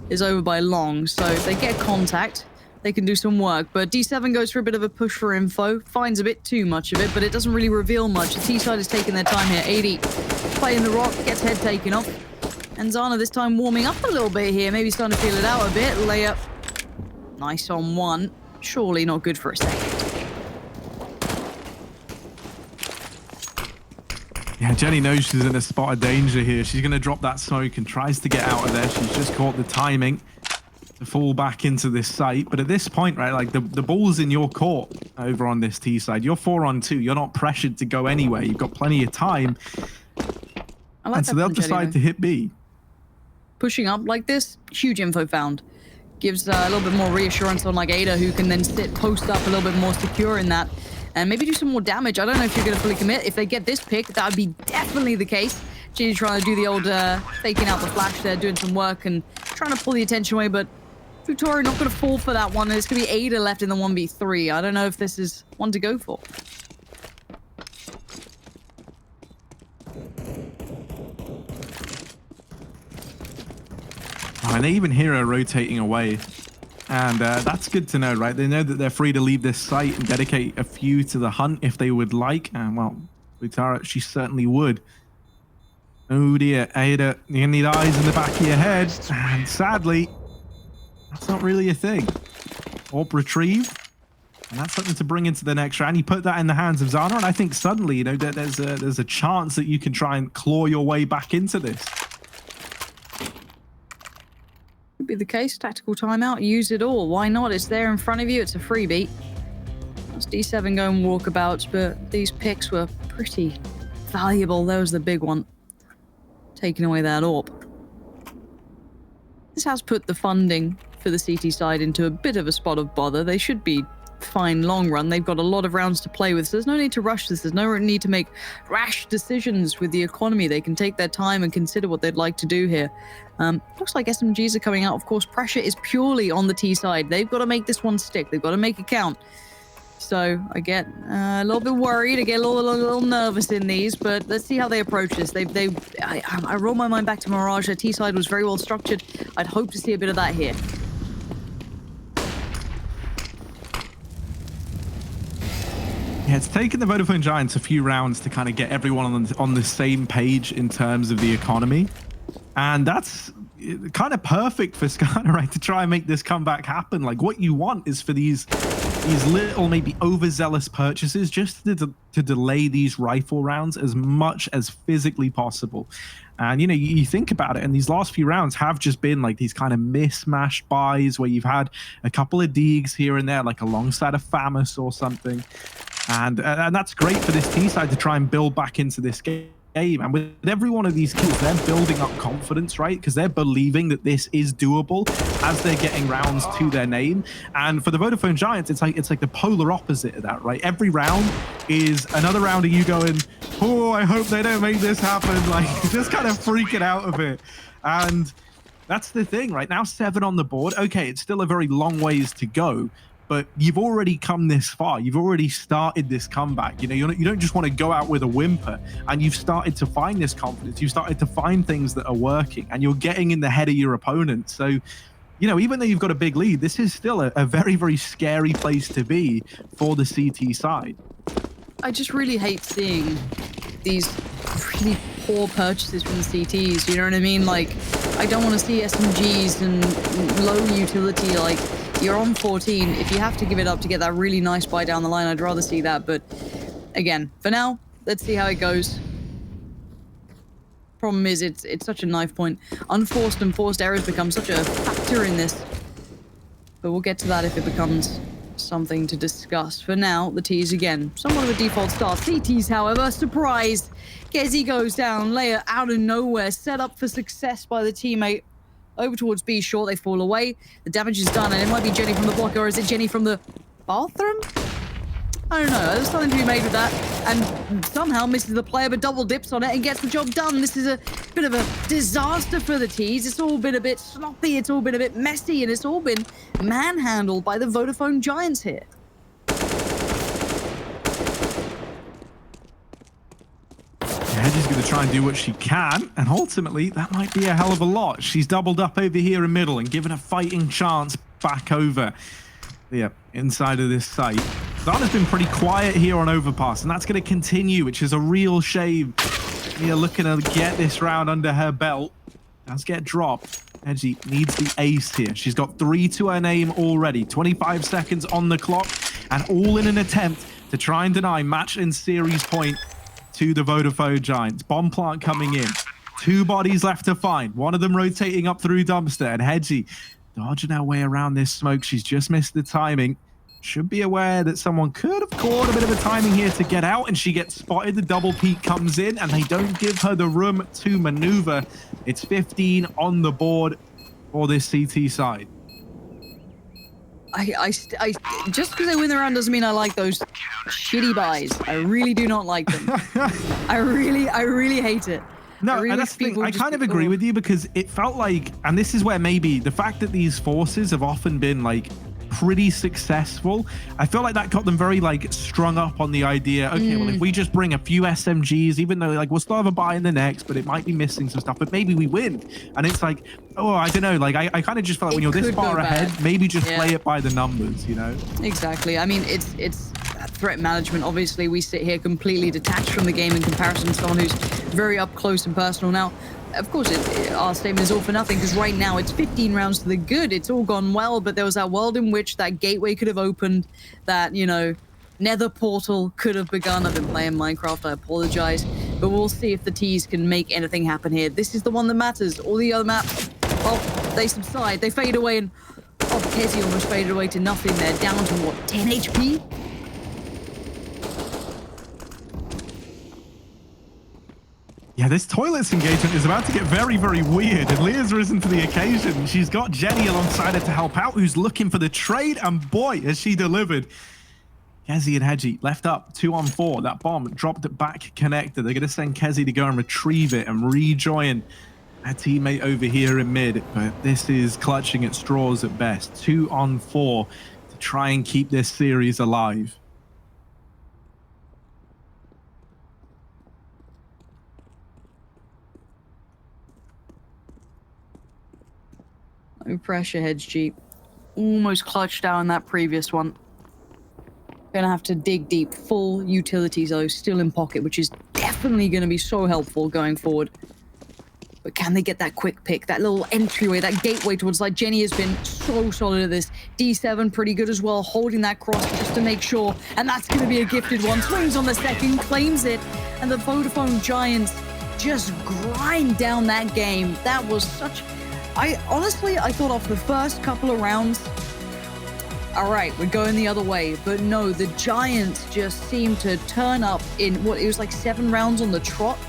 is over by long, so if they get contact, they can do some work. But D7 goes for a bit of a push for info, finds a bit too much of it, but it doesn't really reveal much. The T-side is taking their time here. 80 playing the rock, gets head taken off. And Zana this time warming up a little bit here, maybe starting to feel it out a bit. Layup, nice on 1. Surely not good for a second. Yeah, Jenny knows she's in a spot of danger here. She's going to drop that smoke and tries to get out of there. She's just caught the timing to fall back into this site. But at this point, right, like the ball's in your court over on this T side. You're 4-on-2. You're not pressured to go anywhere. You've got plenty of time. And so they'll decide to hit B. Pushing up like this, huge info found. Gives a little bit more reassurance on like Ada, who can then sit post up a little bit more secure in that. And maybe do some more damage. I don't know if you're going to fully commit. If they get this pick, that would be definitely the case. Ginny trying to do the old faking out the flash there, doing some work and trying to pull the attention away, but Futori not going to fall for that one. There's going to be Ada left in the 1v3. I don't know if this is one to go for. Oh, and they even hear her rotating away. And that's good to know, right? They know that they're free to leave this site and dedicate a few to the hunt if they would like. And, well, Futara, she certainly would. Oh, dear. Ada, you're going to need eyes in the back of your head. And sadly, that's not really a thing. Orb retrieve. And that's something to bring into the next round. You put that in the hands of Zana, and I think suddenly, there's a chance that you can try and claw your way back into this. Be the case. Tactical timeout, use it all. Why not? It's there in front of you. It's a freebie. That's D7 going walkabouts, but these picks were pretty valuable. That was the big one. Taking away that orb. This has put the funding for the CT side into a bit of a spot of bother. They should be fine long run. They've got a lot of rounds to play with, so there's no need to rush this. There's no need to make rash decisions with the economy. They can take their time and consider what they'd like to do here. Looks like SMGs are coming out. Of course, pressure is purely on the T side. They've got to make this one stick. They've got to make it count. So I get a little bit worried. I get a little nervous in these, but let's see how they approach this. I roll my mind back to Mirage. Their T side was very well structured. I'd hope to see a bit of that here. Yeah, it's taken the Vodafone Giants a few rounds to kind of get everyone on the same page in terms of the economy. And that's kind of perfect for SKADE, right, to try and make this comeback happen. Like, what you want is for these little, maybe overzealous purchases just to delay these rifle rounds as much as physically possible. And, you know, you think about it, and these last few rounds have just been like these kind of mismatched buys where you've had a couple of Deegs here and there, like alongside a FAMAS or something. And that's great for this T side to try and build back into this game. And with every one of these kills, they're building up confidence, right? Because they're believing that this is doable as they're getting rounds to their name. And for the Vodafone Giants, it's like the polar opposite of that, right? Every round is another round of you going, oh, I hope they don't make this happen. Like, just kind of freaking out a bit. And that's the thing, right? Now 7 on the board. Okay, it's still a very long ways to go, but you've already come this far. You've already started this comeback. You know, you don't just want to go out with a whimper, and you've started to find this confidence. You've started to find things that are working, and you're getting in the head of your opponent. So, you know, even though you've got a big lead, this is still a very, very scary place to be for the CT side. I just really hate seeing these really poor purchases from the CTs, you know what I mean? Like, I don't want to see SMGs and low utility. Like, you're on 14. If you have to give it up to get that really nice buy down the line, I'd rather see that. But again, for now, let's see how it goes. Problem is, it's such a knife point. Unforced and forced errors become such a factor in this. But we'll get to that if it becomes something to discuss. For now, the T's again. Somewhat of a default start. CTs, however, surprise. Kezi goes down. Leia out of nowhere. Set up for success by the teammate. Over towards B short, they fall away. The damage is done, and it might be Jenny from the block, or is it Jenny from the bathroom? I don't know. There's something to be made with that. And somehow misses the player, but double dips on it and gets the job done. This is a bit of a disaster for the T's. It's all been a bit sloppy. It's all been a bit messy, and it's all been manhandled by the Vodafone Giants here. Hedgie's going to try and do what she can, and ultimately, that might be a hell of a lot. She's doubled up over here in middle and given a fighting chance back over, inside of this site. Zana's been pretty quiet here on Overpass, and that's going to continue, which is a real shame. Mia looking to get this round under her belt. Does get dropped. Hedgie needs the ace here. She's got 3 to her name already. 25 seconds on the clock, and all in an attempt to try and deny match and series point to the Vodafone Giants. Bomb plant coming in. 2 bodies left to find. One of them rotating up through dumpster, and Hedgie dodging her way around this smoke. She's just missed the timing. Should be aware that someone could have caught a bit of a timing here to get out, and she gets spotted. The double peek comes in, and they don't give her the room to maneuver. It's 15 on the board for this CT side. I just because they win the round doesn't mean I like those shitty buys. I really do not like them. I really hate it. No, and that's the thing. I kind of agree with you, because it felt like, and this is where maybe the fact that these forces have often been like pretty successful, I feel like that got them very like strung up on the idea, okay, well, if we just bring a few SMGs, even though like we'll still have a buy in the next, but it might be missing some stuff, but maybe we win. And it's like, oh, I don't know, like I kind of just felt like when you're this far ahead, maybe just play it by the numbers, you know? Exactly. I mean, it's threat management. Obviously, we sit here completely detached from the game in comparison to someone who's very up close and personal. Now, of course, our statement is all for nothing, because right now it's 15 rounds to the good. It's all gone well, but there was that world in which that gateway could have opened, that, you know, nether portal could have begun. I've been playing Minecraft, I apologize, but we'll see if the T's can make anything happen here. This is the one that matters. All the other maps, well, they subside, they fade away, and oh, Kezi almost faded away to nothing there, down to what, 10 HP? Yeah, this toilets engagement is about to get very, very weird, and Leah's risen to the occasion. She's got Jenny alongside her to help out, who's looking for the trade, and boy, has she delivered. Kezi and Hedgie left up 2 on 4. That bomb dropped it back connector. They're going to send Kezi to go and retrieve it and rejoin her teammate over here in mid, but this is clutching at straws at best. 2 on 4 to try and keep this series alive. No pressure, Hedgie. Almost clutched out in that previous one. Gonna have to dig deep. Full utilities, though, still in pocket, which is definitely gonna be so helpful going forward. But can they get that quick pick, that little entryway, that gateway towards like Jenny has been so solid at this. D7 pretty good as well, holding that cross just to make sure. And that's going to be a gifted one. Swings on the second, claims it. And the Vodafone Giants just grind down that game. That was such... I thought off the first couple of rounds, all right, we're going the other way. But no, the Giants just seemed to turn up in what it was like 7 rounds on the trot.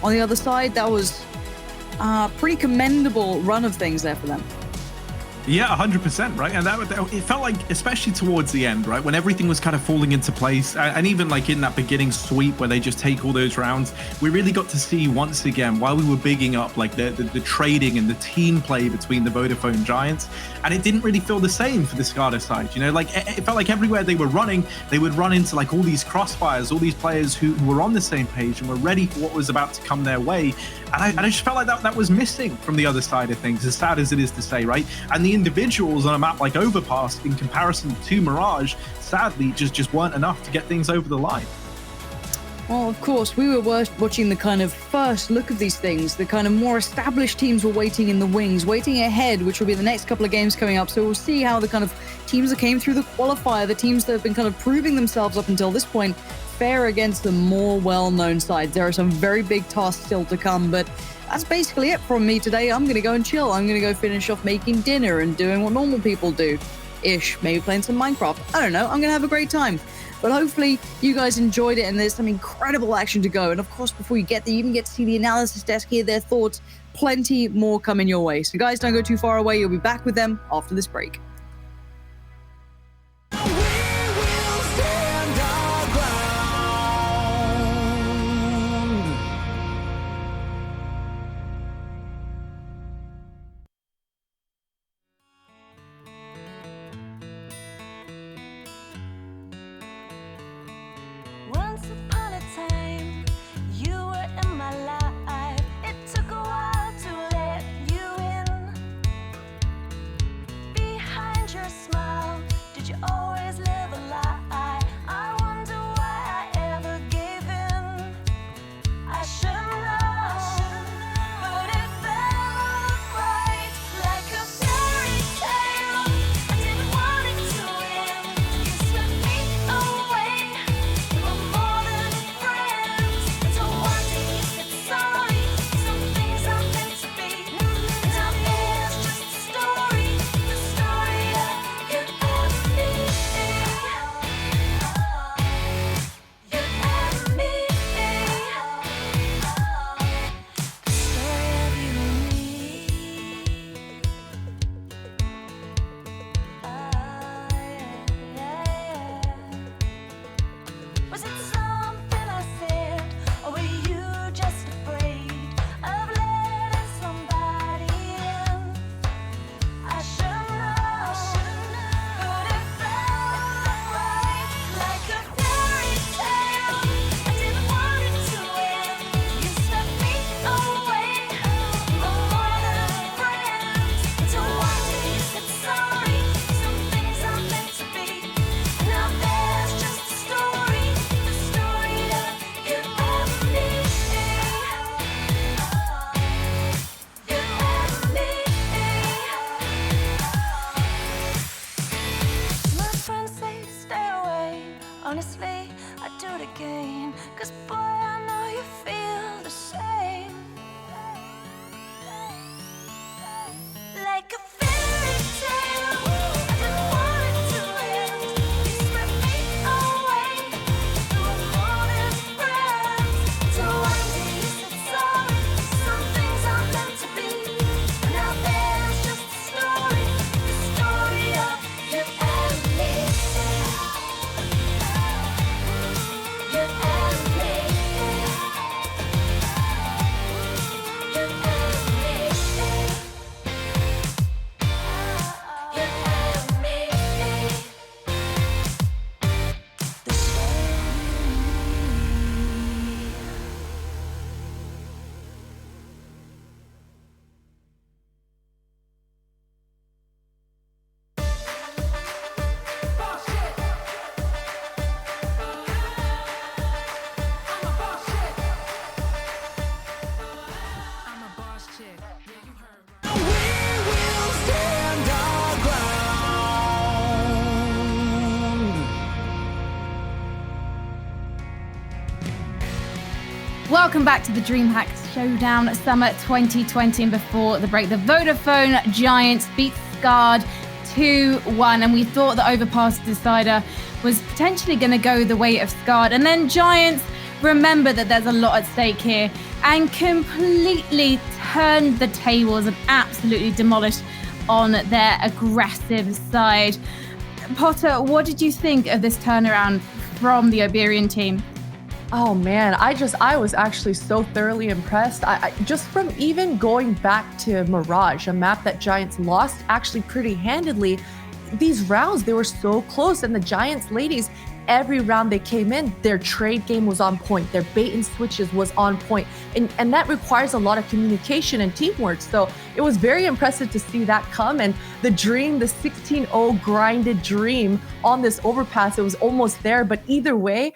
On the other side, that was pretty commendable run of things there for them. Yeah, 100%, right? And it felt like, especially towards the end, right, when everything was kind of falling into place, and even like in that beginning sweep where they just take all those rounds, we really got to see once again, while we were bigging up like the trading and the team play between the Vodafone Giants, and it didn't really feel the same for the SKADE side, you know, like it felt like everywhere they were running, they would run into like all these crossfires, all these players who were on the same page and were ready for what was about to come their way. And I just felt like that was missing from the other side of things, as sad as it is to say, right? And the individuals on a map like Overpass, in comparison to Mirage, sadly, just weren't enough to get things over the line. Well, of course, we were watching the kind of first look of these things. The kind of more established teams were waiting in the wings, waiting ahead, which will be the next couple of games coming up. So we'll see how the kind of teams that came through the qualifier, the teams that have been kind of proving themselves up until this point, fare against the more well-known sides. There are some very big tasks still to come, but that's basically it from me today. I'm going to go and chill. I'm going to go finish off making dinner and doing what normal people do. Ish. Maybe playing some Minecraft. I don't know. I'm going to have a great time. But hopefully you guys enjoyed it and there's some incredible action to go. And of course, before you get there, you even get to see the analysis desk, hear their thoughts. Plenty more coming your way. So guys, don't go too far away. You'll be back with them after this break. Once upon a time, you were in my life. It took a while to let you in. Behind Welcome back to the DreamHack Showdown Summer 2020. And before the break, the Vodafone Giants beat SKADE 2-1. And we thought the Overpass decider was potentially going to go the way of SKADE. And then Giants remember that there's a lot at stake here and completely turned the tables and absolutely demolished on their aggressive side. Potter, what did you think of this turnaround from the Iberian team? Oh man, I was actually so thoroughly impressed. I just from even going back to Mirage, a map that Giants lost actually pretty handedly. These rounds, they were so close, and the Giants ladies, every round they came in, their trade game was on point. Their bait and switches was on point. And that requires a lot of communication and teamwork. So it was very impressive to see that come. And the dream, the 16-0 grinded dream on this overpass, it was almost there. But either way,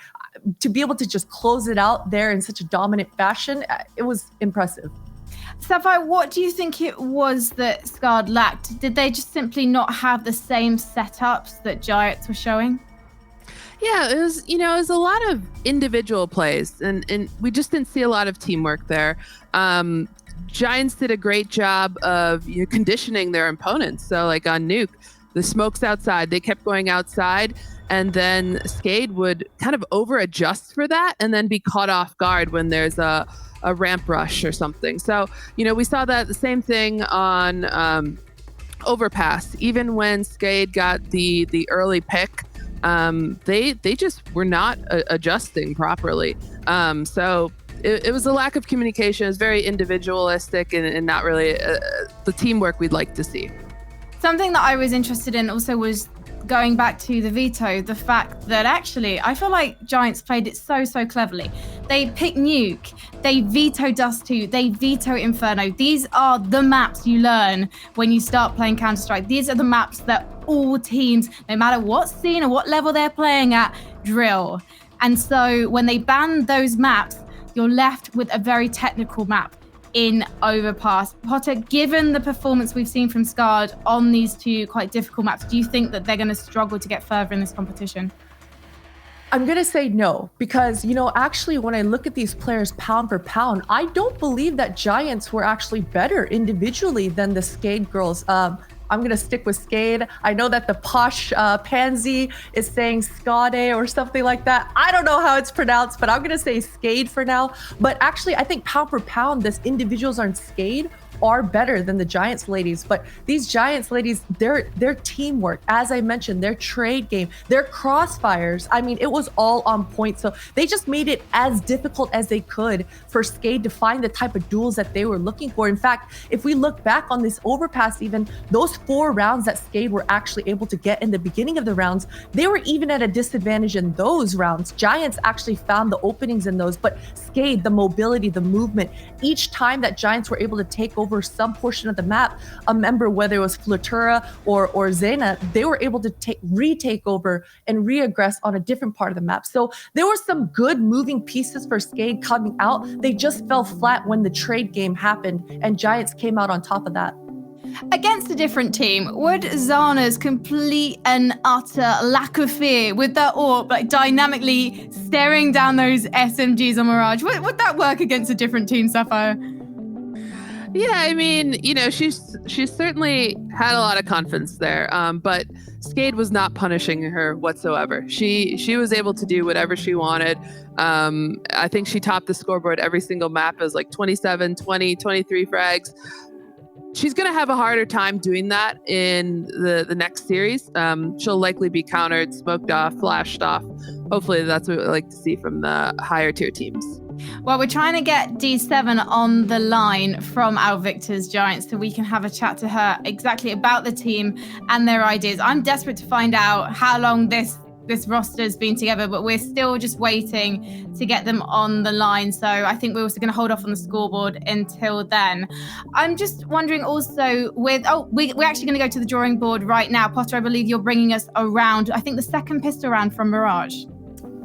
to be able to just close it out there in such a dominant fashion, it was impressive. Sapphire, what do you think it was that SKADE lacked? Did they just simply not have the same setups that Giants were showing? Yeah, it was a lot of individual plays, and we just didn't see a lot of teamwork there. Giants did a great job of conditioning their opponents. So like on Nuke, the smoke's outside, they kept going outside, and then SKADE would kind of over adjust for that and then be caught off guard when there's a ramp rush or something. So, we saw that the same thing on Overpass. Even when SKADE got the early pick, they just were not adjusting properly. So it was a lack of communication. It was very individualistic and not really the teamwork we'd like to see. Something that I was interested in also was going back to the veto, the fact that actually I feel like Giants played it so cleverly. They pick Nuke, they veto Dust 2, they veto Inferno. These are the maps you learn when you start playing Counter-Strike. These are the maps that all teams, no matter what scene or what level they're playing at, drill. And so when they ban those maps, you're left with a very technical map in Overpass. Potter, given the performance we've seen from SKADE on these two quite difficult maps, do you think that they're going to struggle to get further in this competition? I'm going to say no, because, actually when I look at these players pound for pound, I don't believe that Giants were actually better individually than the SKADE girls. I'm going to stick with SKADE. I know that the posh pansy is saying SKADE or something like that. I don't know how it's pronounced, but I'm going to say SKADE for now. But actually, I think pound for pound, this individuals on SKADE are better than the Giants ladies. But these Giants ladies, their teamwork, as I mentioned, their trade game, their crossfires, I mean, it was all on point. So they just made it as difficult as they could for SKADE to find the type of duels that they were looking for. In fact, if we look back on this Overpass, even those 4 rounds that SKADE were actually able to get in the beginning of the rounds, they were even at a disadvantage in those rounds. Giants actually found the openings in those, but SKADE, the mobility, the movement, each time that Giants were able to take over some portion of the map, a member, whether it was Flutura or Zena, they were able to retake over and re-aggress on a different part of the map. So there were some good moving pieces for SKADE coming out. They just fell flat when the trade game happened, and Giants came out on top of that. Against a different team, would Zana's complete and utter lack of fear with that AWP like dynamically staring down those SMGs on Mirage, would that work against a different team, Sapphire? Yeah, I mean, she's certainly had a lot of confidence there, but SKADE was not punishing her whatsoever. She was able to do whatever she wanted. I think she topped the scoreboard every single map. It was like 27, 20, 23 frags. She's going to have a harder time doing that in the next series. She'll likely be countered, smoked off, flashed off. Hopefully that's what we like to see from the higher tier teams. Well, we're trying to get D7 on the line from our Victor's Giants so we can have a chat to her exactly about the team and their ideas. I'm desperate to find out how long this roster's been together, but we're still just waiting to get them on the line. So I think we're also going to hold off on the scoreboard until then. I'm just wondering also we're actually going to go to the drawing board right now. Potter, I believe you're bringing us around, I think the second pistol round from Mirage.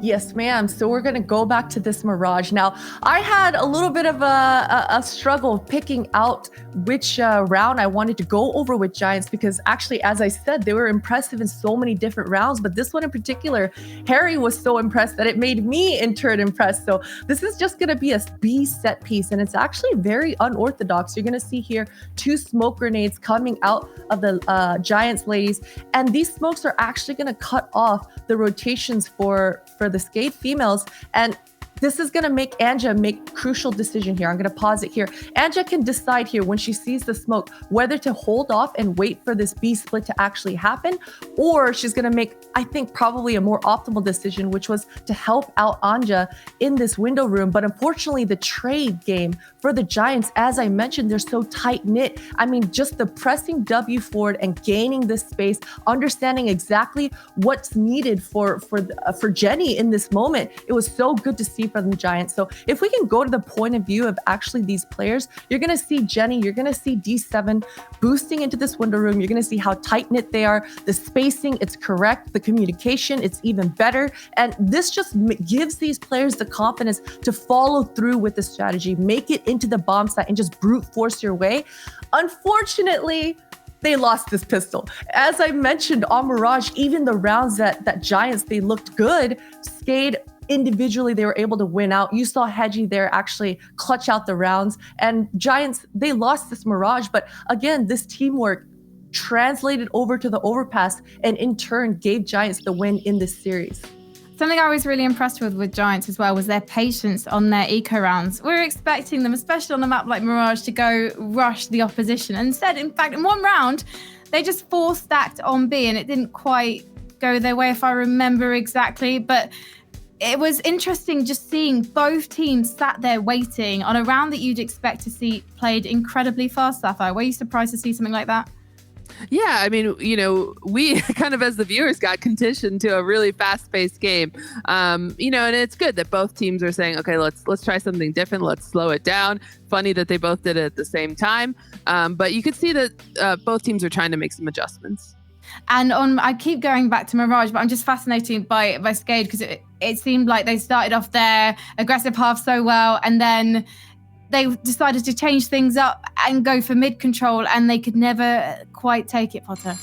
Yes, ma'am. So we're going to go back to this Mirage. Now, I had a little bit of a struggle picking out which round I wanted to go over with Giants because actually, as I said, they were impressive in so many different rounds. But this one in particular, Harry was so impressed that it made me in turn impressed. So this is just going to be a B set piece, and it's actually very unorthodox. You're going to see here 2 smoke grenades coming out of the Giants ladies, and these smokes are actually going to cut off the rotations for the SKADE females, and this is going to make Anja make crucial decision here. I'm going to pause it here. Anja can decide here when she sees the smoke whether to hold off and wait for this B split to actually happen, or she's going to make, I think, probably a more optimal decision, which was to help out Anja in this window room. But unfortunately, the trade game for the Giants, as I mentioned, they're so tight knit. I mean, just the pressing W forward and gaining this space, understanding exactly what's needed for Jenny in this moment. It was so good to see from the Giants. So if we can go to the point of view of actually these players, you're going to see Jenny, you're going to see D7 boosting into this window room. You're going to see how tight knit they are. The spacing, it's correct. The communication, it's even better. And this just gives these players the confidence to follow through with the strategy, make it into the bomb site and just brute force your way. Unfortunately, they lost this pistol. As I mentioned on Mirage, even the rounds that Giants, they looked good. SKADE individually, they were able to win out. You saw Hedgie there actually clutch out the rounds, and Giants, they lost this Mirage. But again, this teamwork translated over to the Overpass and in turn gave Giants the win in this series. Something I was really impressed with Giants as well was their patience on their eco rounds. We were expecting them, especially on a map like Mirage, to go rush the opposition. And instead, in fact, in one round, they just 4 stacked on B, and it didn't quite go their way if I remember exactly. But it was interesting just seeing both teams sat there waiting on a round that you'd expect to see played incredibly fast, Sapphire. Were you surprised to see something like that? Yeah, I mean, you know, we kind of as the viewers got conditioned to a really fast-paced game. You know, and it's good that both teams are saying, okay, let's try something different. Let's slow it down. Funny that they both did it at the same time. But you could see that both teams are trying to make some adjustments. And I keep going back to Mirage, but I'm just fascinated by SKADE because it seemed like they started off their aggressive half so well, and then they decided to change things up and go for mid control, and they could never quite take it, Potter.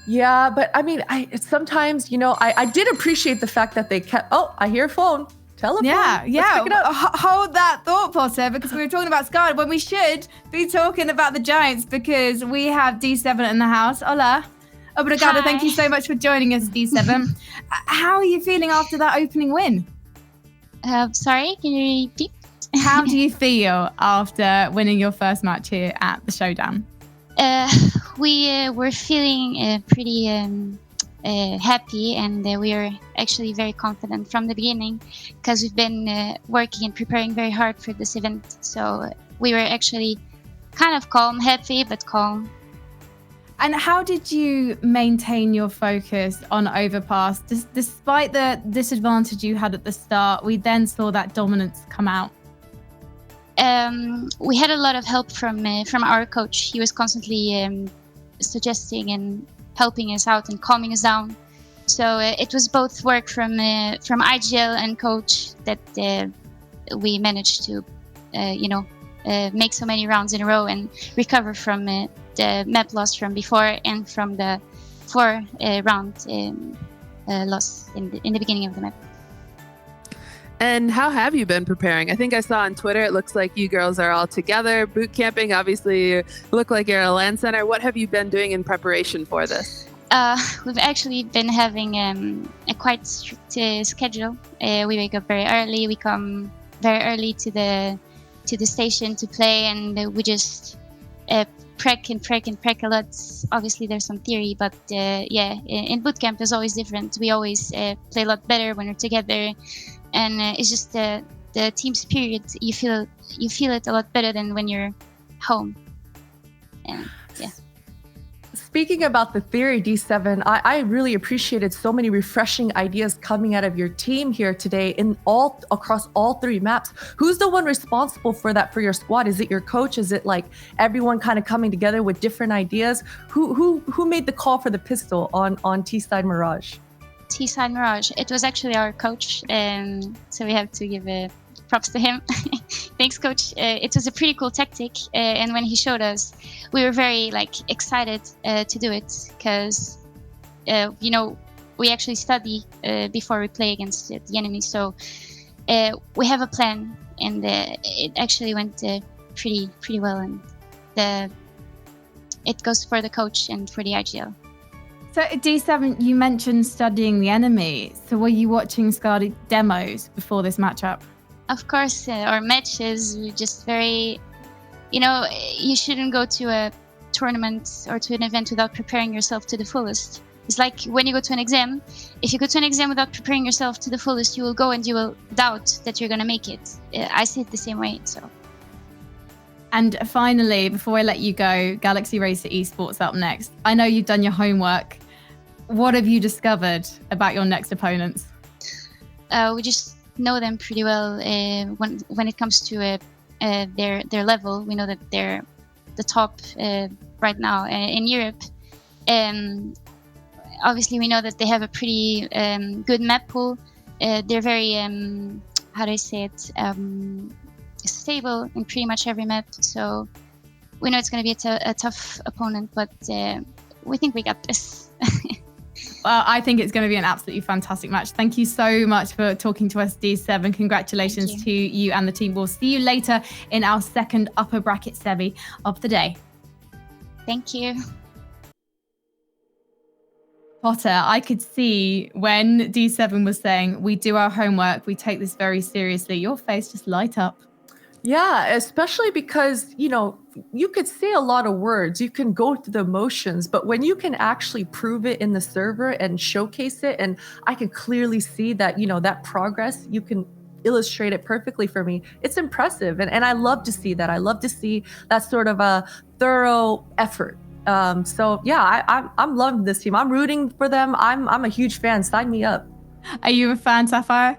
Yeah, but I mean, sometimes, you know, I did appreciate the fact that they kept, oh, I hear a phone. Telephone. Yeah. Let's pick it up. Hold that thought, Potter, because we were talking about SKADE when we should be talking about the Giants, because we have D7 in the house. Hola. Obrigado. Thank you so much for joining us, D7. How are you feeling after that opening win? Sorry, can you repeat? How do you feel after winning your first match here at the Showdown? We were feeling pretty happy, and we were actually very confident from the beginning because we've been working and preparing very hard for this event. So we were actually kind of calm, happy, but calm. And how did you maintain your focus on Overpass? Despite the disadvantage you had at the start, we then saw that dominance come out. We had a lot of help from our coach. He was constantly suggesting and helping us out and calming us down. So it was both work from IGL and coach that we managed to, make so many rounds in a row and recover from the map loss from before and from the 4 round loss in the beginning of the map. And how have you been preparing? I think I saw on Twitter, it looks like you girls are all together, boot camping. Obviously, you look like you're at a LAN center. What have you been doing in preparation for this? We've actually been having a quite strict schedule. We wake up very early. We come very early to the station to play, and we just prec a lot. Obviously, there's some theory, but in bootcamp it's always different. We always play a lot better when we're together. And it's just the team spirit. You feel it a lot better than when you're home. And yeah. Speaking about the theory, D7, I really appreciated so many refreshing ideas coming out of your team here today across all 3 maps. Who's the one responsible for that for your squad? Is it your coach? Is it like everyone kind of coming together with different ideas? Who made the call for the pistol on T-side Mirage? T-Side Mirage. It was actually our coach, so we have to give props to him. Thanks, coach. It was a pretty cool tactic, and when he showed us, we were very excited to do it because we actually study before we play against the enemy. So we have a plan, and it actually went pretty well, and it goes for the coach and for the IGL. So D7, you mentioned studying the enemy. So were you watching SKADE demos before this matchup? Of course, our matches were just very, you shouldn't go to a tournament or to an event without preparing yourself to the fullest. It's like when you go to an exam. If you go to an exam without preparing yourself to the fullest, you will go and you will doubt that you're going to make it. I see it the same way, so. And finally, before I let you go, Galaxy Racer Esports up next. I know you've done your homework. What have you discovered about your next opponents? We just know them pretty well. When it comes to their level, we know that they're the top right now in Europe. Obviously, we know that they have a pretty good map pool. They're very, how do I say it, stable in pretty much every map. So we know it's going to be a tough opponent, but we think we got this. Well, I think it's going to be an absolutely fantastic match. Thank you so much for talking to us, D7. Congratulations to you and the team. We'll see you later in our second upper bracket semi of the day. Thank you. Potter, I could see when D7 was saying, we do our homework, we take this very seriously, your face just light up. Yeah, especially because, you could say a lot of words, you can go through the motions, but when you can actually prove it in the server and showcase it, and I can clearly see that, that progress, you can illustrate it perfectly for me. It's impressive. And I love to see that. I love to see that sort of a thorough effort. So yeah, I'm loving this team. I'm rooting for them. I'm a huge fan. Sign me up. Are you a fan, Sapphire?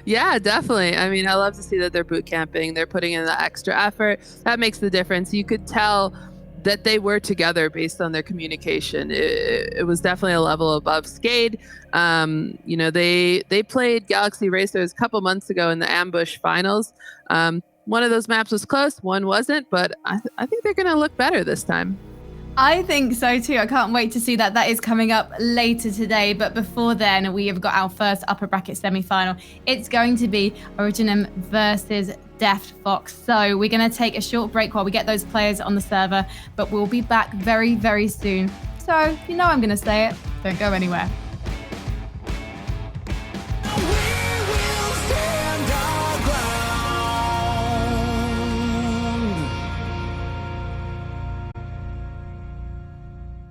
Yeah, definitely. I mean, I love to see that they're boot camping. They're putting in the extra effort. That makes the difference. You could tell that they were together based on their communication. It was definitely a level above SKADE. They played Galaxy Racers a couple months ago in the Ambush finals. One of those maps was close, one wasn't, but I think they're going to look better this time. I think so too. I can't wait to see that. That is coming up later today. But before then, we have got our first upper bracket semi-final. It's going to be Originum versus Deft Fox. So we're going to take a short break while we get those players on the server. But we'll be back very, very soon. So you know I'm going to say it. Don't go anywhere.